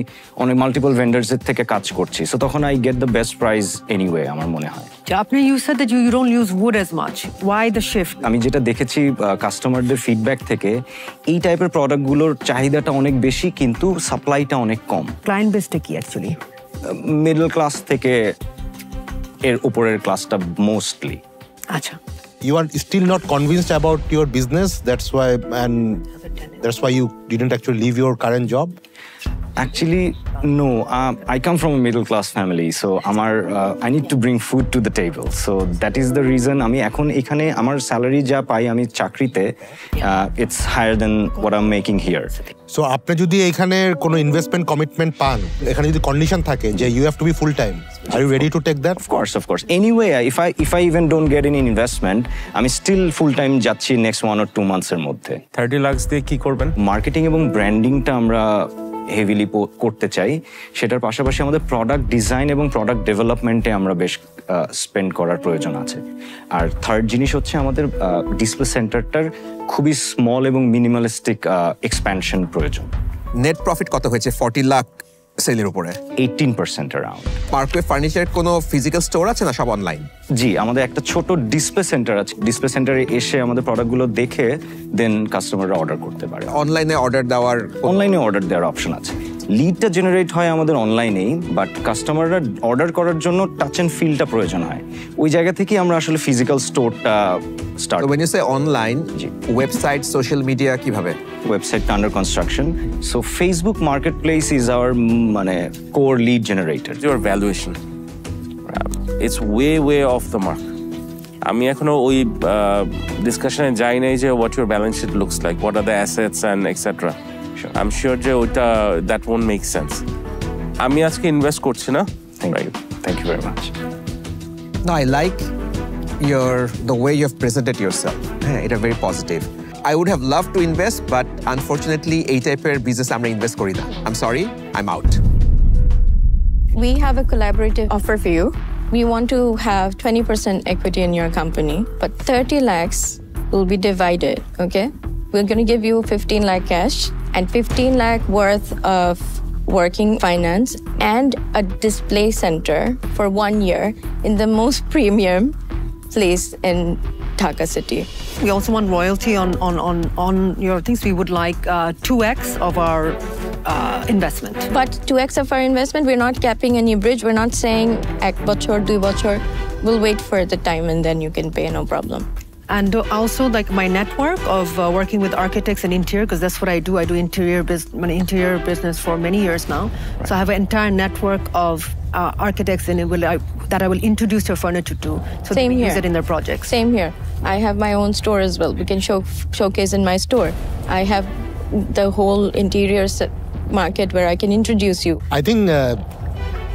অনেক মাল্টিপল ভেন্ডার্সের থেকে কাজ করছি সো তখন I get the best price anyway আমার মনে হয় আপনি you said that you don't use wood as much why the shift আমি যেটা দেখেছি কাস্টমারদের ফিডব্যাক থেকে এই টাইপের প্রোডাক্টগুলোর চাহিদাটা অনেক বেশি কিন্তু সাপ্লাইটা অনেক কম ক্লায়েন্ট বেসটা কি অ্যাকচুয়ালি মিডল ক্লাস থেকে এর উপরের ক্লাসটা মোস্টলি আচ্ছা You are still not convinced about your business, that's why you didn't actually leave your current job? Actually, no. I come from a middle class family, so I need to bring food to the table. So that is the reason আমি এখন এখানে আমার salary যা পাই আমি চাকরিতে it's higher than what I'm making here. So আপনি যদি এখানে কোনো ইনভেস্টমেন্ট কমিটমেন্ট পান এখানে যদি কন্ডিশন থাকে যে you have to be full time, are you ready to take that? Of course. Anyway, if I even don't get any investment, আমি still full time যাচ্ছি next 1 or 2 months এর মধ্যে 30 লাখ দিয়ে কি করবেন মার্কেটিং এবং ব্র্যান্ডিংটা আমরা হেভিলি করতে চাই সেটার পাশাপাশি আমাদের প্রোডাক্ট ডিজাইন এবং প্রোডাক্ট ডেভেলপমেন্টে আমরা বেশ স্পেন্ড করার প্রয়োজন আছে আর থার্ড জিনিস হচ্ছে আমাদের ডিসপ্লে সেন্টারটার খুবই স্মল এবং মিনিমালিস্টিক এক্সপ্যানশন প্রয়োজন নেট প্রফিট কত হয়েছে 40 লাখ সেলের উপরে 18% অ্যারাউন্ড পার্কওয়ে ফার্নিচার কোনো ফিজিক্যাল স্টোর আছে না সব অনলাইন জি আমাদের একটা ছোট ডিসপ্লে সেন্টার আছে ডিসপ্লে সেন্টারে এসে আমাদের প্রোডাক্টগুলো দেখে দেন কাস্টমাররা অর্ডার করতে পারে অনলাইনে অর্ডার দেওয়ার অপশন আছে লিডটা জেনারেট হয় আমাদের অনলাইনেই বাট কাস্টমাররা অর্ডার করার জন্য টাচ এন্ড ফিলটা প্রয়োজন হয় ওই জায়গা থেকে আমরা আসলে ফিজিক্যাল স্টোরটা start when you say online website social media কিভাবে ওয়েবসাইটটা under construction so Facebook marketplace is our মানে core lead generator your valuation it's way off the mark আমি এখনো ওই ডিসকাশনে যাই নাই যে what your balance sheet looks like what are the assets and etc I'm sure যে ওটা that won't make sense আমি আজকে ইনভেস্ট করছি না thank you very much no I like the way you have presented yourself এটা very positive I would have loved to invest but unfortunately এই টাইপের business আমরা ইনভেস্ট করি না I'm sorry I'm out We have a collaborative offer for you. We want to have 20% equity in your company, but 30 lakhs will be divided, okay? We're going to give you 15 lakh cash and 15 lakh worth of working finance and a display center for 1 year in the most premium place in Dhaka city. We also want royalty on your things. We would like 2x of our investment. But 2x of our investment, we're not capping any bridge. We're not saying ek bachor, 2 bachor. We'll wait for the time and then you can pay, no problem. And also like my network of working with architects and interior, because that's what I do. I do interior business for many years now. So I have an entire network of architects that I will introduce your furniture to, so they can use it in their projects. Same here. I have my own store as well. We can showcase in my store. I have the whole interior market where I can introduce you. I think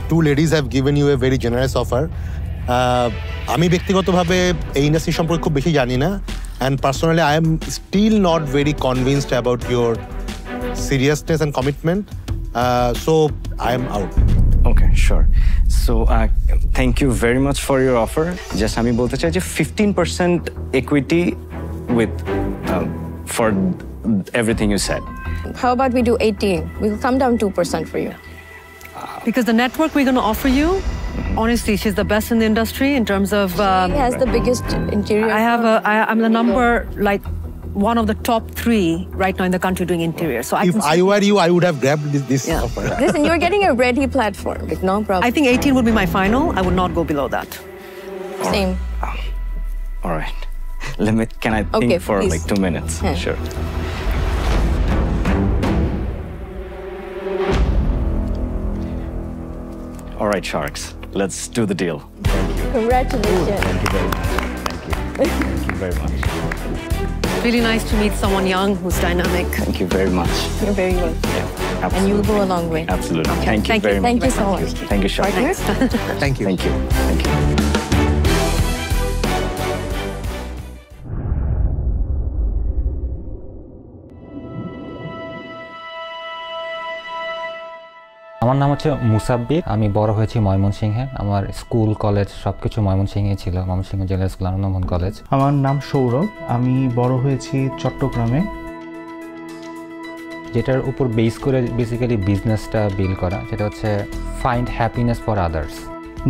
two ladies have given you a very generous offer. আমি ব্যক্তিগতভাবে এই industry সম্পর্কে খুব বেশি জানি না, and personally I am still not very convinced about your seriousness and commitment, so I am out. Okay, sure. So thank you very much for your offer. Just আমি বলতে চাই যে 15% equity with for everything you said. How about we do 18? We'll come down 2% for you. Because the network we're going to offer you, honestly, she's the best in the industry in terms of. She has the biggest interior. I'm the number, like, one of the top 3 right now in the country doing interior. So if I were you, I would have grabbed this offer. Listen, you're getting a ready platform, like, no problem. I think 18 would be my final. I would not go below that. Same. All right. Can I think for please. like 2 minutes? Yeah. Sure. All right, Sharks. Let's do the deal. Congratulations. Thank you very much. Thank you very much. Really nice to meet someone young who's dynamic. Thank you very much. You're very welcome. Yeah, absolutely. And you'll go a long way. Absolutely. Okay. Thank you very much. Thank you so much. Thank you, Sharks. Partners? Thank you. Thank you. Thank you. আমার নাম হচ্ছে মুসাব্বির। আমি বড় হয়েছি ময়মনসিংহে। আমার school college সবকিছু ময়মনসিংহে ছিল, ময়মনসিংহ জেলা স্কুল আনন্দমোহন কলেজ। আমার নাম সৌরভ। আমি বড় হয়েছি চট্টগ্রামে। যেটার উপর বেস করে বেসিক্যালি বিজনেসটা বিল্ড করা, সেটা হচ্ছে ফাইন্ড হ্যাপিনেস ফর আদার্স।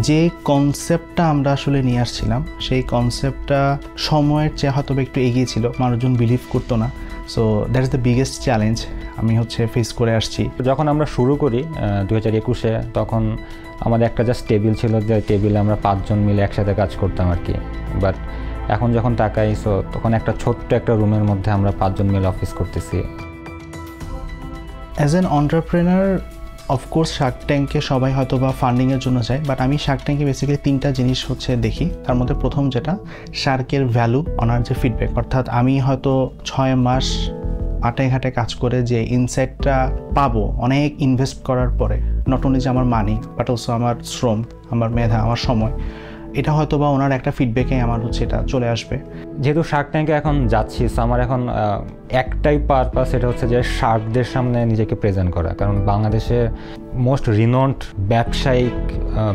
যে কনসেপ্টটা আমরা আসলে নিয়ে আসছিলাম, সেই কনসেপ্টটা সময়ের চেয়ে হয়তো একটু এগিয়ে ছিল, মানুষজন বিলিভ করতো না। So that is the biggest challenge আমি ফেস করে আসছি। যখন আমরা শুরু করি 2021-এ, তখন আমাদের একটা জাস্ট টেবিল ছিল, যে টেবিলে আমরা 5 জন মিলে একসাথে কাজ করতাম আর কি। বাট এখন যখন তাকাই, সো তখন একটা ছোট্ট একটা রুমের মধ্যে আমরা 5 জন মিলে অফিস করতেছি। As an entrepreneur, of course Shark ট্যাঙ্কে সবাই হয়তো বা ফান্ডিংয়ের জন্য যায়, বাট আমি শার্ক ট্যাঙ্কে বেসিক্যালি 3টা জিনিস দেখি। তার মধ্যে প্রথম যেটা, শার্কের ভ্যালু, ওনার যে ফিডব্যাক, অর্থাৎ আমি হয়তো 6 মাস আটে ঘাটে কাজ করে যে ইনসাইটটা পাবো অনেক ইনভেস্ট করার পরে, নট অনলি যে আমার মানি বাট অলসো আমার শ্রম, আমার মেধা, আমার সময়, এটা হয়তো বা ওনার একটা ফিডব্যাকে আমার এটা চলে আসবে। যেহেতু শার্ক ট্যাঙ্কে এখন যাচ্ছি, সো আমার এখন একটাই পারপাস, সেটা হচ্ছে যে শার্কদের সামনে নিজেকে প্রেজেন্ট করা। কারণ বাংলাদেশে মোস্ট রিনোন্ড ব্যবসায়িক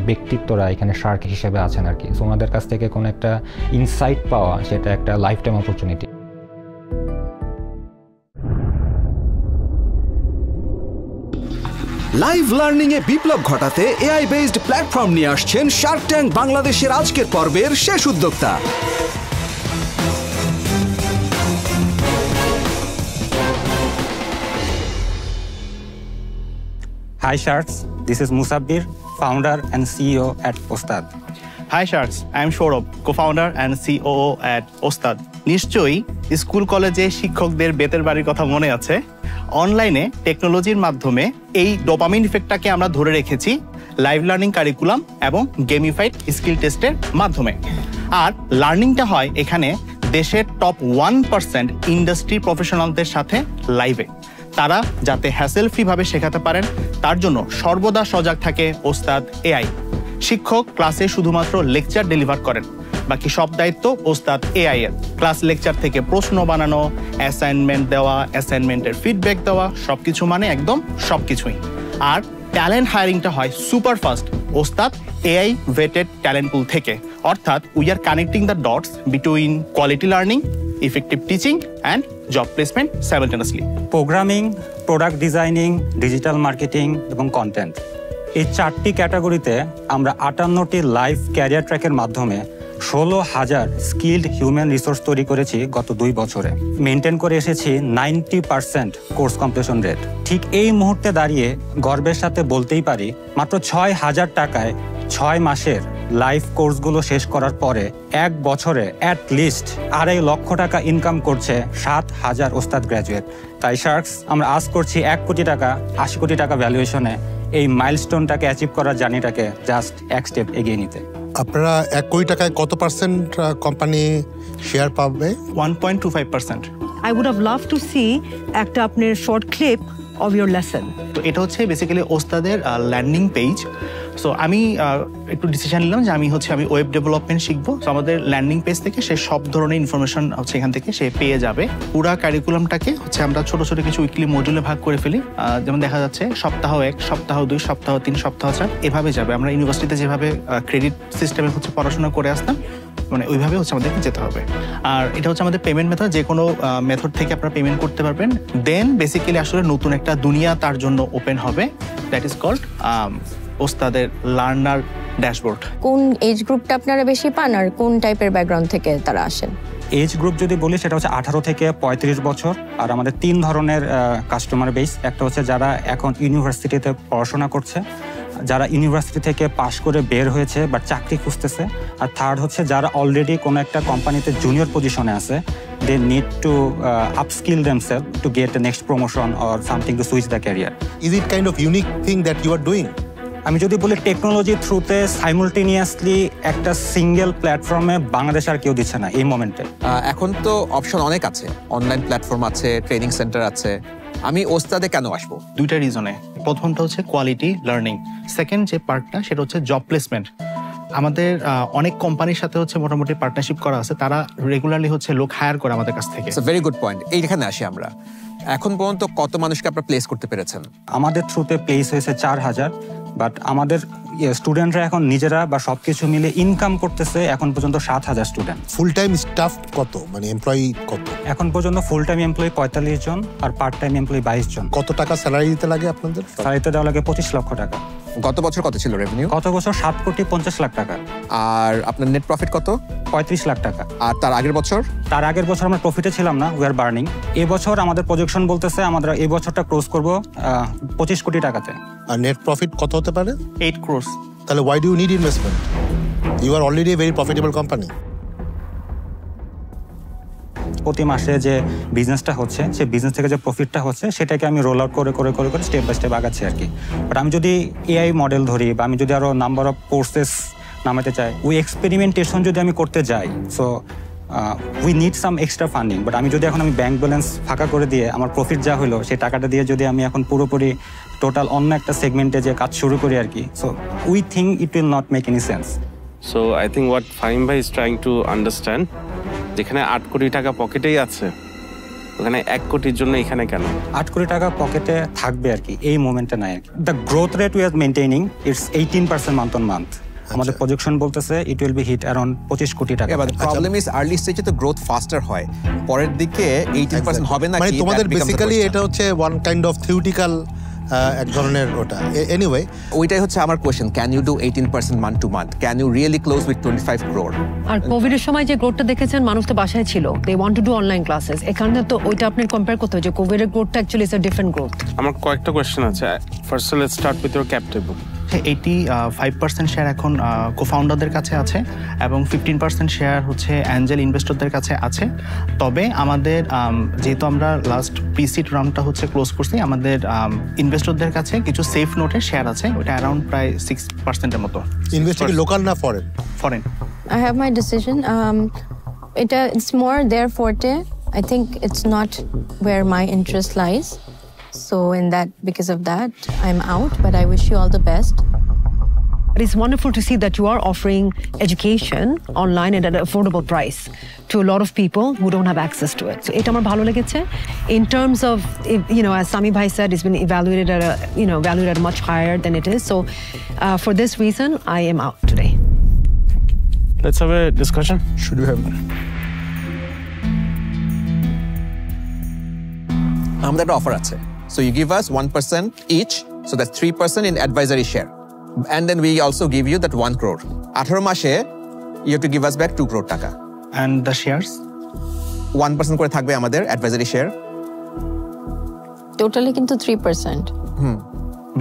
ব্যক্তিত্বরা এখানে শার্ক হিসেবে আছেন আর কি। সো ওনাদের কাছ থেকে কোনো একটা ইনসাইট পাওয়া, সেটা একটা life time opportunity. Live learning এ বিপ্লব ঘটাতে এআই বেসড প্ল্যাটফর্ম নিয়ে আসছেন শার্ক ট্যাঙ্ক বাংলাদেশের আজকের পর্বের শেষ উদ্যোক্তা। Hi Sharks, this is Musabbir, founder and CEO at Ostad. Hi Sharks, I am Saurabh, co-founder and COO at Ostad. নিশ্চয়ই স্কুল কলেজে শিক্ষকদের বেতের বাড়ির কথা মনে আছে। অনলাইনে টেকনোলজির মাধ্যমে এই ডোপামিন ইফেক্টটাকে আমরা ধরে রেখেছি লাইভ লার্নিং কারিকুলাম এবং গেমিফাইড স্কিল টেস্টের মাধ্যমে। আর লার্নিংটা হয় এখানে দেশের টপ 1% ইন্ডাস্ট্রি প্রফেশনালদের সাথে লাইভে। তারা যাতে হ্যাসেল ফ্রি ভাবে শেখাতে পারেন, তার জন্য সর্বদা সজাগ থাকে ওস্তাদ এআই। শিক্ষক ক্লাসে শুধুমাত্র লেকচার ডেলিভার করেন, বাকি সব দায়িত্ব ওস্তাদ এআই এর। ক্লাস লেকচার থেকে প্রশ্ন বানানো, অ্যাসাইনমেন্ট দেওয়া, অ্যাসাইনমেন্টের ফিডব্যাক দেওয়া, সবকিছু মানে একদম সবকিছুই। আর ট্যালেন্ট হায়ারিংটা হয় সুপার ফাস্ট ওস্তাদ এআই ভেটেড ট্যালেন্ট পুল থেকে। অর্থাৎ we are connecting the dots between quality learning, effective teaching and job placement simultaneously. Programming, product designing, digital marketing এবং কন্টেন্ট, এই 4টি ক্যাটাগরিতে আমরা 58টি লাইভ ক্যারিয়ার ট্র্যাকের মাধ্যমে 16,000 স্কিলড হিউম্যান রিসোর্স তৈরি করেছি গত 2 বছরে। মেনটেন করে এসেছি 90% কোর্স কমপ্লিশন রেট। ঠিক এই মুহূর্তে দাঁড়িয়ে গর্বের সাথে বলতেই পারি, মাত্র 6,000 টাকায় 6 মাসের লাইভ কোর্সগুলো শেষ করার পরে 1 বছরে অ্যাট লিস্ট 2.5 লক্ষ টাকা ইনকাম করছে 7,000 ওস্তাদ গ্র্যাজুয়েট। তাই শার্কস আমরা আজ করছি 1 কোটি টাকা, 80 কোটি টাকা ভ্যালুয়েশনে এই মাইলস্টোনটাকে অ্যাচিভ করার জার্নিটাকে জাস্ট এক স্টেপ এগিয়ে নিতে। আপনারা 1 কোটি টাকায় কত পার্সেন্ট কোম্পানি শেয়ার পাবে? 1.25%। I would have loved to see একটা আপনার short clip of your lesson. তো এটা হচ্ছে বেসিক্যালি ওস্তাদের ল্যান্ডিং পেজ। সো আমি একটু ডিসিশন নিলাম যে আমি ওয়েব ডেভেলপমেন্ট শিখবো। সো আমাদের ল্যান্ডিং পেজ থেকে সে সব ধরনের ইনফরমেশন এখান থেকে সে পেয়ে যাবে। পুরা কারিকুলামটাকে আমরা ছোট ছোট কিছু উইকলি মডিউলে ভাগ করে ফেলি। যেমন দেখা যাচ্ছে সপ্তাহ 1, সপ্তাহ 2, সপ্তাহ 3, সপ্তাহ 4 এভাবে যাবে। আমরা ইউনিভার্সিটিতে যেভাবে ক্রেডিট সিস্টেমে পড়াশোনা করে আসতাম, মানে ওইভাবে আমাদেরকে যেতে হবে। আর এটা আমাদের পেমেন্ট মেথড, যে কোনো মেথড থেকে আপনারা পেমেন্ট করতে পারবেন। দেন বেসিক্যালি আসলে নতুন একটা দুনিয়া তার জন্য ওপেন হবে, দ্যাট ইজ কল্ড ওস্তাদের লার্নার ড্যাশবোর্ড। কোন এজ গ্রুপটা আপনারা বেশি পান আর কোন টাইপের ব্যাকগ্রাউন্ড থেকে তারা আসেন? এজ গ্রুপ যদি বলি সেটা হচ্ছে 18 থেকে 35 বছর। আর আমাদের 3 ধরনের কাস্টমার বেস। একটা হচ্ছে যারা এখন ইউনিভার্সিটিতে পড়াশোনা করছে, যারা ইউনিভার্সিটি থেকে পাশ করে বের হয়েছে বাট চাকরি খুঁজতেছে। আর থার্ড হচ্ছে যারা অলরেডি কোনো একটা কোম্পানিতে জুনিয়র পজিশনে আছে, they need to upskill themselves to get the next promotion or something to switch the career. Is it kind of unique thing that you are doing? আমি যদি বলি টেকনোলজি থ্রুতে সাইমultaneously একটা সিঙ্গেল প্ল্যাটফর্মে বাংলাদেশ আর কেউ দিচ্ছে না এই মোমেন্টে। এখন তো অপশন অনেক আছে, অনলাইন প্ল্যাটফর্ম আছে, ট্রেনিং সেন্টার আছে। আমি ওস্তাদে কেন আসবো? 2টা রিজনে। প্রথমটা হচ্ছে কোয়ালিটি লার্নিং, সেকেন্ড যে পার্টটা সেটা হচ্ছে জব প্লেসমেন্ট। আমাদের অনেক কোম্পানির সাথে মোটামুটি পার্টনারশিপ করা আছে, তারা রেগুলারলি লোক হায়ার করে আমাদের কাছ থেকে। Very good point. এইখানে আসি আমরা। এখন পর্যন্ত কত মানুষকে আপনারা প্লেস করতে পেরেছেন? আমাদের থ্রুতে প্লেস হয়েছে 4,000, বাট আমাদের স্টুডেন্টরা এখন নিজেরা বা সবকিছু মিলে ইনকাম করতেছে এখন পর্যন্ত 7,000 স্টুডেন্ট। ফুল টাইম স্টাফ কত, মানে এমপ্লয়ি কত? এখন পর্যন্ত ফুল টাইম এমপ্লয়ি 45 জন আর পার্ট টাইম এমপ্লয়ি 22 জন। কত টাকা স্যালারি দিতে লাগে আপনাদের? স্যালারিতে দেওয়া লাগে 25 লক্ষ টাকা। গত বছর কত ছিল রেভিনিউ? গত বছর 7,50 লাখ টাকা। আর আপনার নেট প্রফিট কত? 35 লাখ টাকা। আর তার আগের বছর? তার আগের বছর আমরা প্রফিটে ছিলাম না, উই আর বার্নিং। এই বছর আমাদের প্রজেকশন বলতেছে আমরা এই বছরটা ক্লোজ করব 25 কোটি টাকাতে। আর নেট প্রফিট কত হতে পারে? 8 crores। তাহলে why do you need investment? You are already a very profitable company. প্রতি মাসে যে বিজনেসটা হচ্ছে, সেই বিজনেস থেকে যে প্রফিটটা হচ্ছে সেটাকে আমি রোল আউট করে করে করে করে স্টেপ বাই স্টেপ আগাচ্ছি আর কি। বাট আমি যদি এআই মডেল ধরি বা আমি যদি আরো নাম্বার অফ কোর্সেস নামাতে চাই, ওই এক্সপেরিমেন্টেশন যদি আমি করতে যাই, so we need some extra funding. But আমি যদি এখন ব্যাংক ব্যালেন্স ফাঁকা করে দিয়ে আমার প্রফিট যা হলো সেই টাকাটা দিয়ে যদি আমি এখন পুরোপুরি টোটাল অন্য একটা সেগমেন্টে যে কাজ শুরু করি আর কি, so we think it will not make any sense. So I think what Fahim ভাই ইজ ট্রাইং টু আন্ডারস্ট্যান্ড, যেখানে 8 কোটি টাকা পকেটেই আছে, ওখানে 1 কোটির জন্য এখানে কেন? 8 কোটি টাকা পকেটে থাকবে আর কি, এই মোমেন্টে নাই। The growth rate we are maintaining it's 18% month on month. আমাদের প্রজেকশন বলতেছে it will be hit around 25 crore টাকা। বাট প্রবলেম ইজ আর্লি স্টেজে তো গ্রোথ ফাস্টার হয়, পরের দিকে 18% হবে না। মানে তোমাদের বেসিক্যালি এটা হচ্ছে ওয়ান কাইন্ড অফ থিওরিটিক্যাল এক ধরনের ওটা। এনিওয়ে, ওইটাই হচ্ছে আমার question, can you do 18% month to month? Can you really close with 25 crore? আর কোভিডের সময় যে গ্রোথটা দেখেছেন, মানুষ তো বাসায় ছিল, they want to do online classes. এখানে তো ওইটা আপনি কম্পেয়ার করতে হয় যে কোভিডের গ্রোথটা actually is a different growth. আমার কয়েকটা কোশ্চেন আছে। First let's start with your cap table. 85% share এখন কোফাউন্ডারদের কাছে আছে এবং 15% শেয়ার হচ্ছে অ্যাঞ্জেল ইনভেস্টরদের কাছে আছে। তবে আমাদের যেহেতু আমরা লাস্ট প্রিসিড রাউন্ডটা ক্লোজ করছি, আমাদের ইনভেস্টরদের কাছে কিছু সেফ নোটের শেয়ার আছে, ওটা অ্যারাউন্ড প্রায় 6%-এর মতো। ইনভেস্টর কি লোকাল না foreign? Foreign. I have my decision. It's more their forte. I think it's not where my interest lies. So because of that, I'm out, but I wish you all the best. But it's wonderful to see that you are offering education online at an affordable price to a lot of people who don't have access to it. So এটা আমার ভালো লেগেছে. In terms of, as Sami Bhai said, it's been evaluated at much higher than it is. So for this reason, I am out today. Let's have a discussion. Should we have? আমাদের একটা offer আছে। So you give us 1% each, so that's 3% in advisory share. And then we also give you that 1 crore. 18 মাসে you have to give us back 2 crore টাকা। And the shares? 1% করে থাকবে আমাদের advisory share. Totally কিন্তু 3%.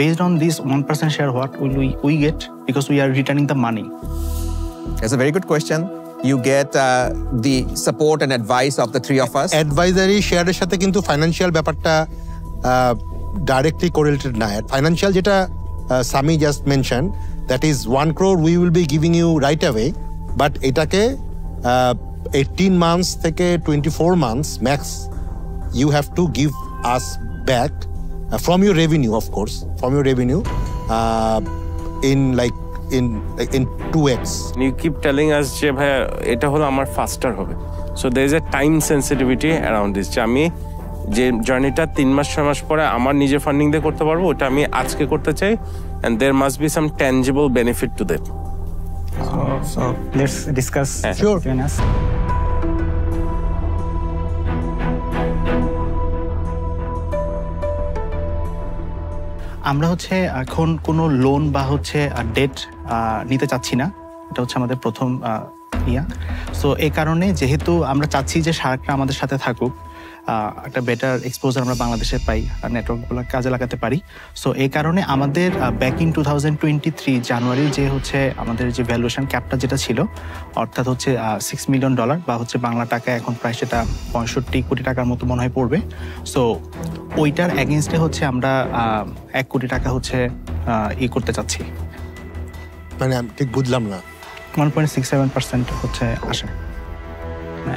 Based on this 1% share, what will we get? Because we are returning the money. That's a very good question. You get the support and advice of the three of us. Advisory share এর সাথে কিন্তু financial ব্যাপারটা directly correlated না। Financial যেটা Sami just mentioned, that is 1 crore we will be giving you right away, but এটাকে 18 months থেকে 24 months max you have to give us back from your revenue, of course, from your revenue in 2x. You keep telling us যে ভাই এটা হলো আমার faster হবে, so there is a time sensitivity around this. যে আমি যে জার্নিটা 3 মাস 6 মাস পরে আমার নিজে ফান্ডিং দিয়ে করতে পারবো, ওটা আমি আজকে করতে চাই, and there must be some tangible benefit to that. So let's discuss. Sure. আমরা হচ্ছে এখন কোনো লোন বা হচ্ছে ডেট নিতে চাচ্ছি না, এটা হচ্ছে আমাদের প্রথম সো এই কারণে যেহেতু আমরা চাচ্ছি যে শার্করা আমাদের সাথে থাকুক, একটা বেটার এক্সপোজার আমরা বাংলাদেশে পাই আর নেটওয়ার্কগুলো কাজে লাগাতে পারি। সো এই কারণে আমাদের ব্যাক ইন 2023 জানুয়ারি যে হচ্ছে আমাদের যে ভ্যালুয়েশন ক্যাপটা যেটা ছিল, অর্থাৎ হচ্ছে $6 মিলিয়ন বা হচ্ছে বাংলা টাকায় এখন প্রায় সেটা 65 কোটি টাকার মতো মনে হয় পড়বে। সো ওইটার এগেনস্টে হচ্ছে আমরা 1 কোটি টাকা হচ্ছে করতে চাচ্ছি। মানে আমি ঠিক বুঝলাম না। 1.67% হচ্ছে আসে।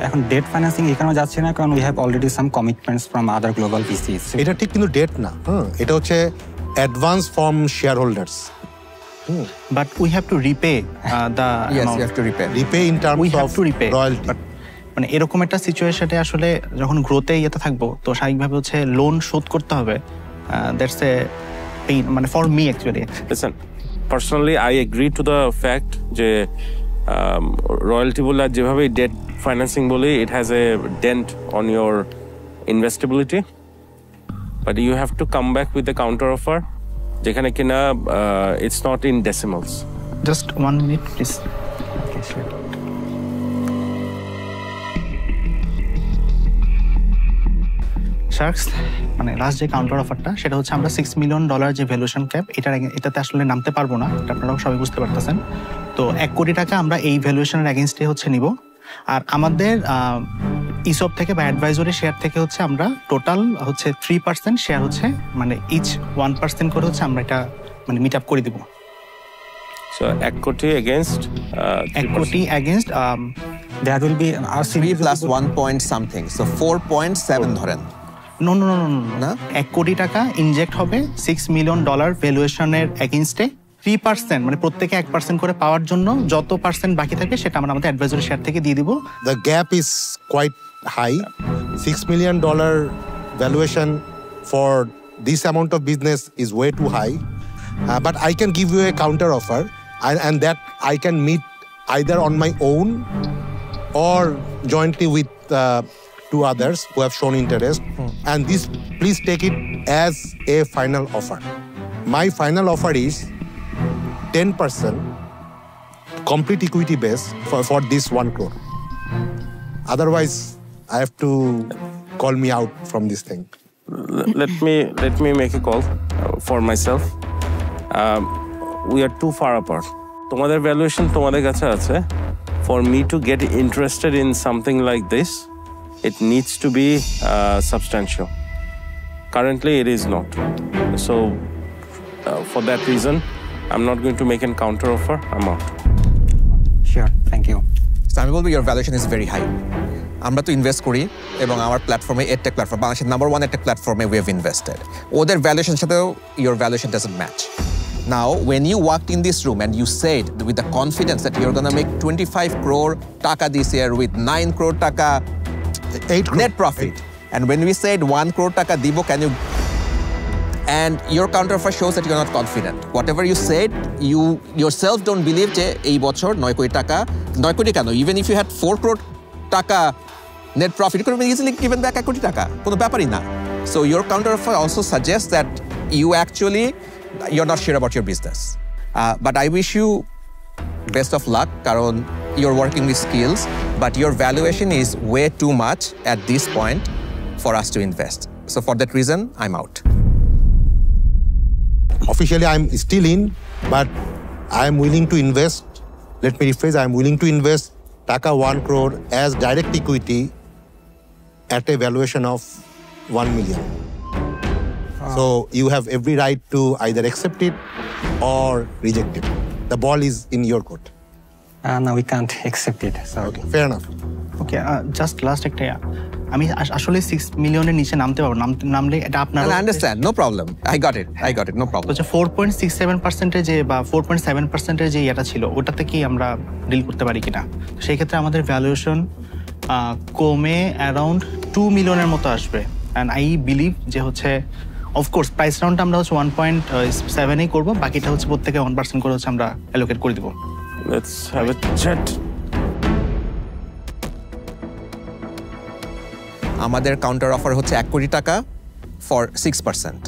এখন ডেট ফাইন্যান্সিং এখানেও যাচ্ছে না, কারণ we have already some commitments from other global VCs. এটা ঠিক কিন্তু ডেট না, এটা হচ্ছে advance from share holders. But we have to repay the yes, amount. you have to repay in terms we have of to repay royalty. মানে এরকম একটা সিচুয়েশনে আসলে যখন গ্রোথে ইয়েতে থাকবো, তো স্বাভাবিকভাবে হচ্ছে লোন শোধ করতে হবে। দ্যাটস এ পেইন, মানে for me actually. Listen, personally I agree to the fact যে রয়্যালটি বলে যেভাবে ডেট ফাইন্যান্সিং বলে it has a dent on your investability, but you have to come back with a counter offer যেখানে কিনা it's not in decimals. Just 1 minute please. Okay, sure. Sharks মানে last যে counter অফারটা, সেটা হচ্ছে আমরা $6 million যে ভ্যালুয়েশন ক্যাপ, এটাতে আসলে নামতে পারবো না, এটা আপনারাও সবাই বুঝতে পারতেছেন। তো 1 কোটি টাকা আমরা এই ভ্যালুয়েশনের এগেনস্টে হচ্ছে নিব। আর আমাদের ইসব থেকে বা অ্যাডভাইজরি শেয়ার থেকে হচ্ছে আমরা টোটাল হচ্ছে 3% শেয়ার হচ্ছে মানে ইচ 1% করে হচ্ছে আমরা এটা মানে মিট আপ করে দিব। So 1 কোটি against 1 কোটি against there will be 3 plus 1 point something, so 4.7 ধরেন। নো 1 কোটি টাকা ইনজেক্ট হবে $6 মিলিয়ন ভ্যালুয়েশনের এগেইনস্টে। 3% মানে প্রত্যেকে 1% করে পাওয়ার জন্য যত পার্সেন্ট বাকি থাকবে সেটা আমরা আমাদের অ্যাডভাইজরি শেয়ার থেকে দিয়ে দিব। The gap is quite high. $6 million valuation for this amount of business is way too high. But I can give you a counter offer, and that I can meet either on my own or jointly with 2 others who have shown interest. And this, please take it as a final offer. My final offer is 10% complete equity base for this 1 crore. Otherwise, I have to call me out from this thing. Let me make a call for myself. We are too far apart. তোমাদের valuation তোমাদের কাছে আছে. For me to get interested in something like this, it needs to be substantial. Currently, it is not. So, for that reason, I'm not going to make a counter offer. I'm out. Sure, thank you. আমি বলবো your valuation is very high. আমরা তো invest করি এবং আমার প্ল্যাটফর্মে edtech platform, বাংলাদেশের number 1 edtech প্ল্যাটফর্মে we have invested. ওদের ভ্যালুয়েশনের সাথেও your valuation doesn't match. Now, when you walked in this room and you said with the confidence that you're going to make 25 crore taka this year with 9 crore taka 8 crore. net profit. And when we said 1 crore taka dibo, can you... And your counteroffer shows that you're not confident. Whatever you said, you yourself don't believe যে এই বছর 9 কোটি টাকা, 9 কোটি কেন, even if you had 4 crore টাকা net profit, you could have easily given back 1 crore টাকা. কোনো ব্যাপারই না. So your counteroffer also suggests that you actually, you're not sure about your business. But I wish you best of luck, karon you're working with skills, but your valuation is way too much at this point for us to invest. So for that reason, I'm out. Officially, I'm still in, but I'm willing to invest. Let me rephrase, I'm willing to invest taka 1 crore as direct equity at a valuation of 1 million. So you have every right to either accept it or reject it. The ball is in your court. No, we can't accept it. So. Okay, fair enough. Okay just last একটা আমি আসলে 6 মিলিয়নের নিচে নামতে পারবো নামলে এটা আপনার I understand, no problem. I got it, no problem. তো 4.67% যে বা 4.7% যে এটা ছিল ওটাতে কি আমরা ডিল করতে পারি কিনা সেই ক্ষেত্রে আমাদের ভ্যালুয়েশন কমে অ্যারাউন্ড 2 মিলিয়নের মতো আসবে এন্ড আই বিলিভ যে হচ্ছে অফকোর্স প্রাইস রাউন্ডটা আমরা হচ্ছে 1.7 এই করব বাকিটা হচ্ছে প্রত্যেকে 1% করে হচ্ছে আমরা অ্যালোকেট করে দিব লেটস হ্যাভ আ চ্যাট আমাদের কাউন্টার অফার হচ্ছে 1 কোটি টাকা ফর 6%.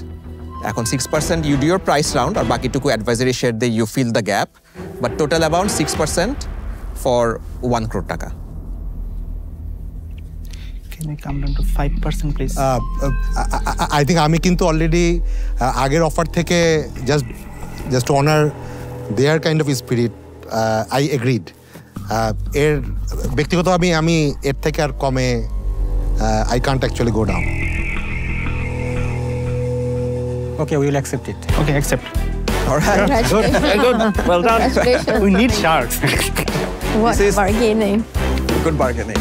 এখন 6% you do your price round আর বাকিটুকু অ্যাডভাইজারি শেয়ার দিয়ে you fill the gap, but total amount 6% for 1 crore টাকা. Can we come down to 5% please? I think আমি কিন্তু অলরেডি আগের অফার থেকে just to honor their kind of spirit, I agreed. এর ব্যক্তিগত আমি এর থেকে আর কমে I can't actually go down. Okay, we will accept it. Okay, accept. All right. Good. Well done. Congratulations. We need sharks. What bargaining? Good bargaining.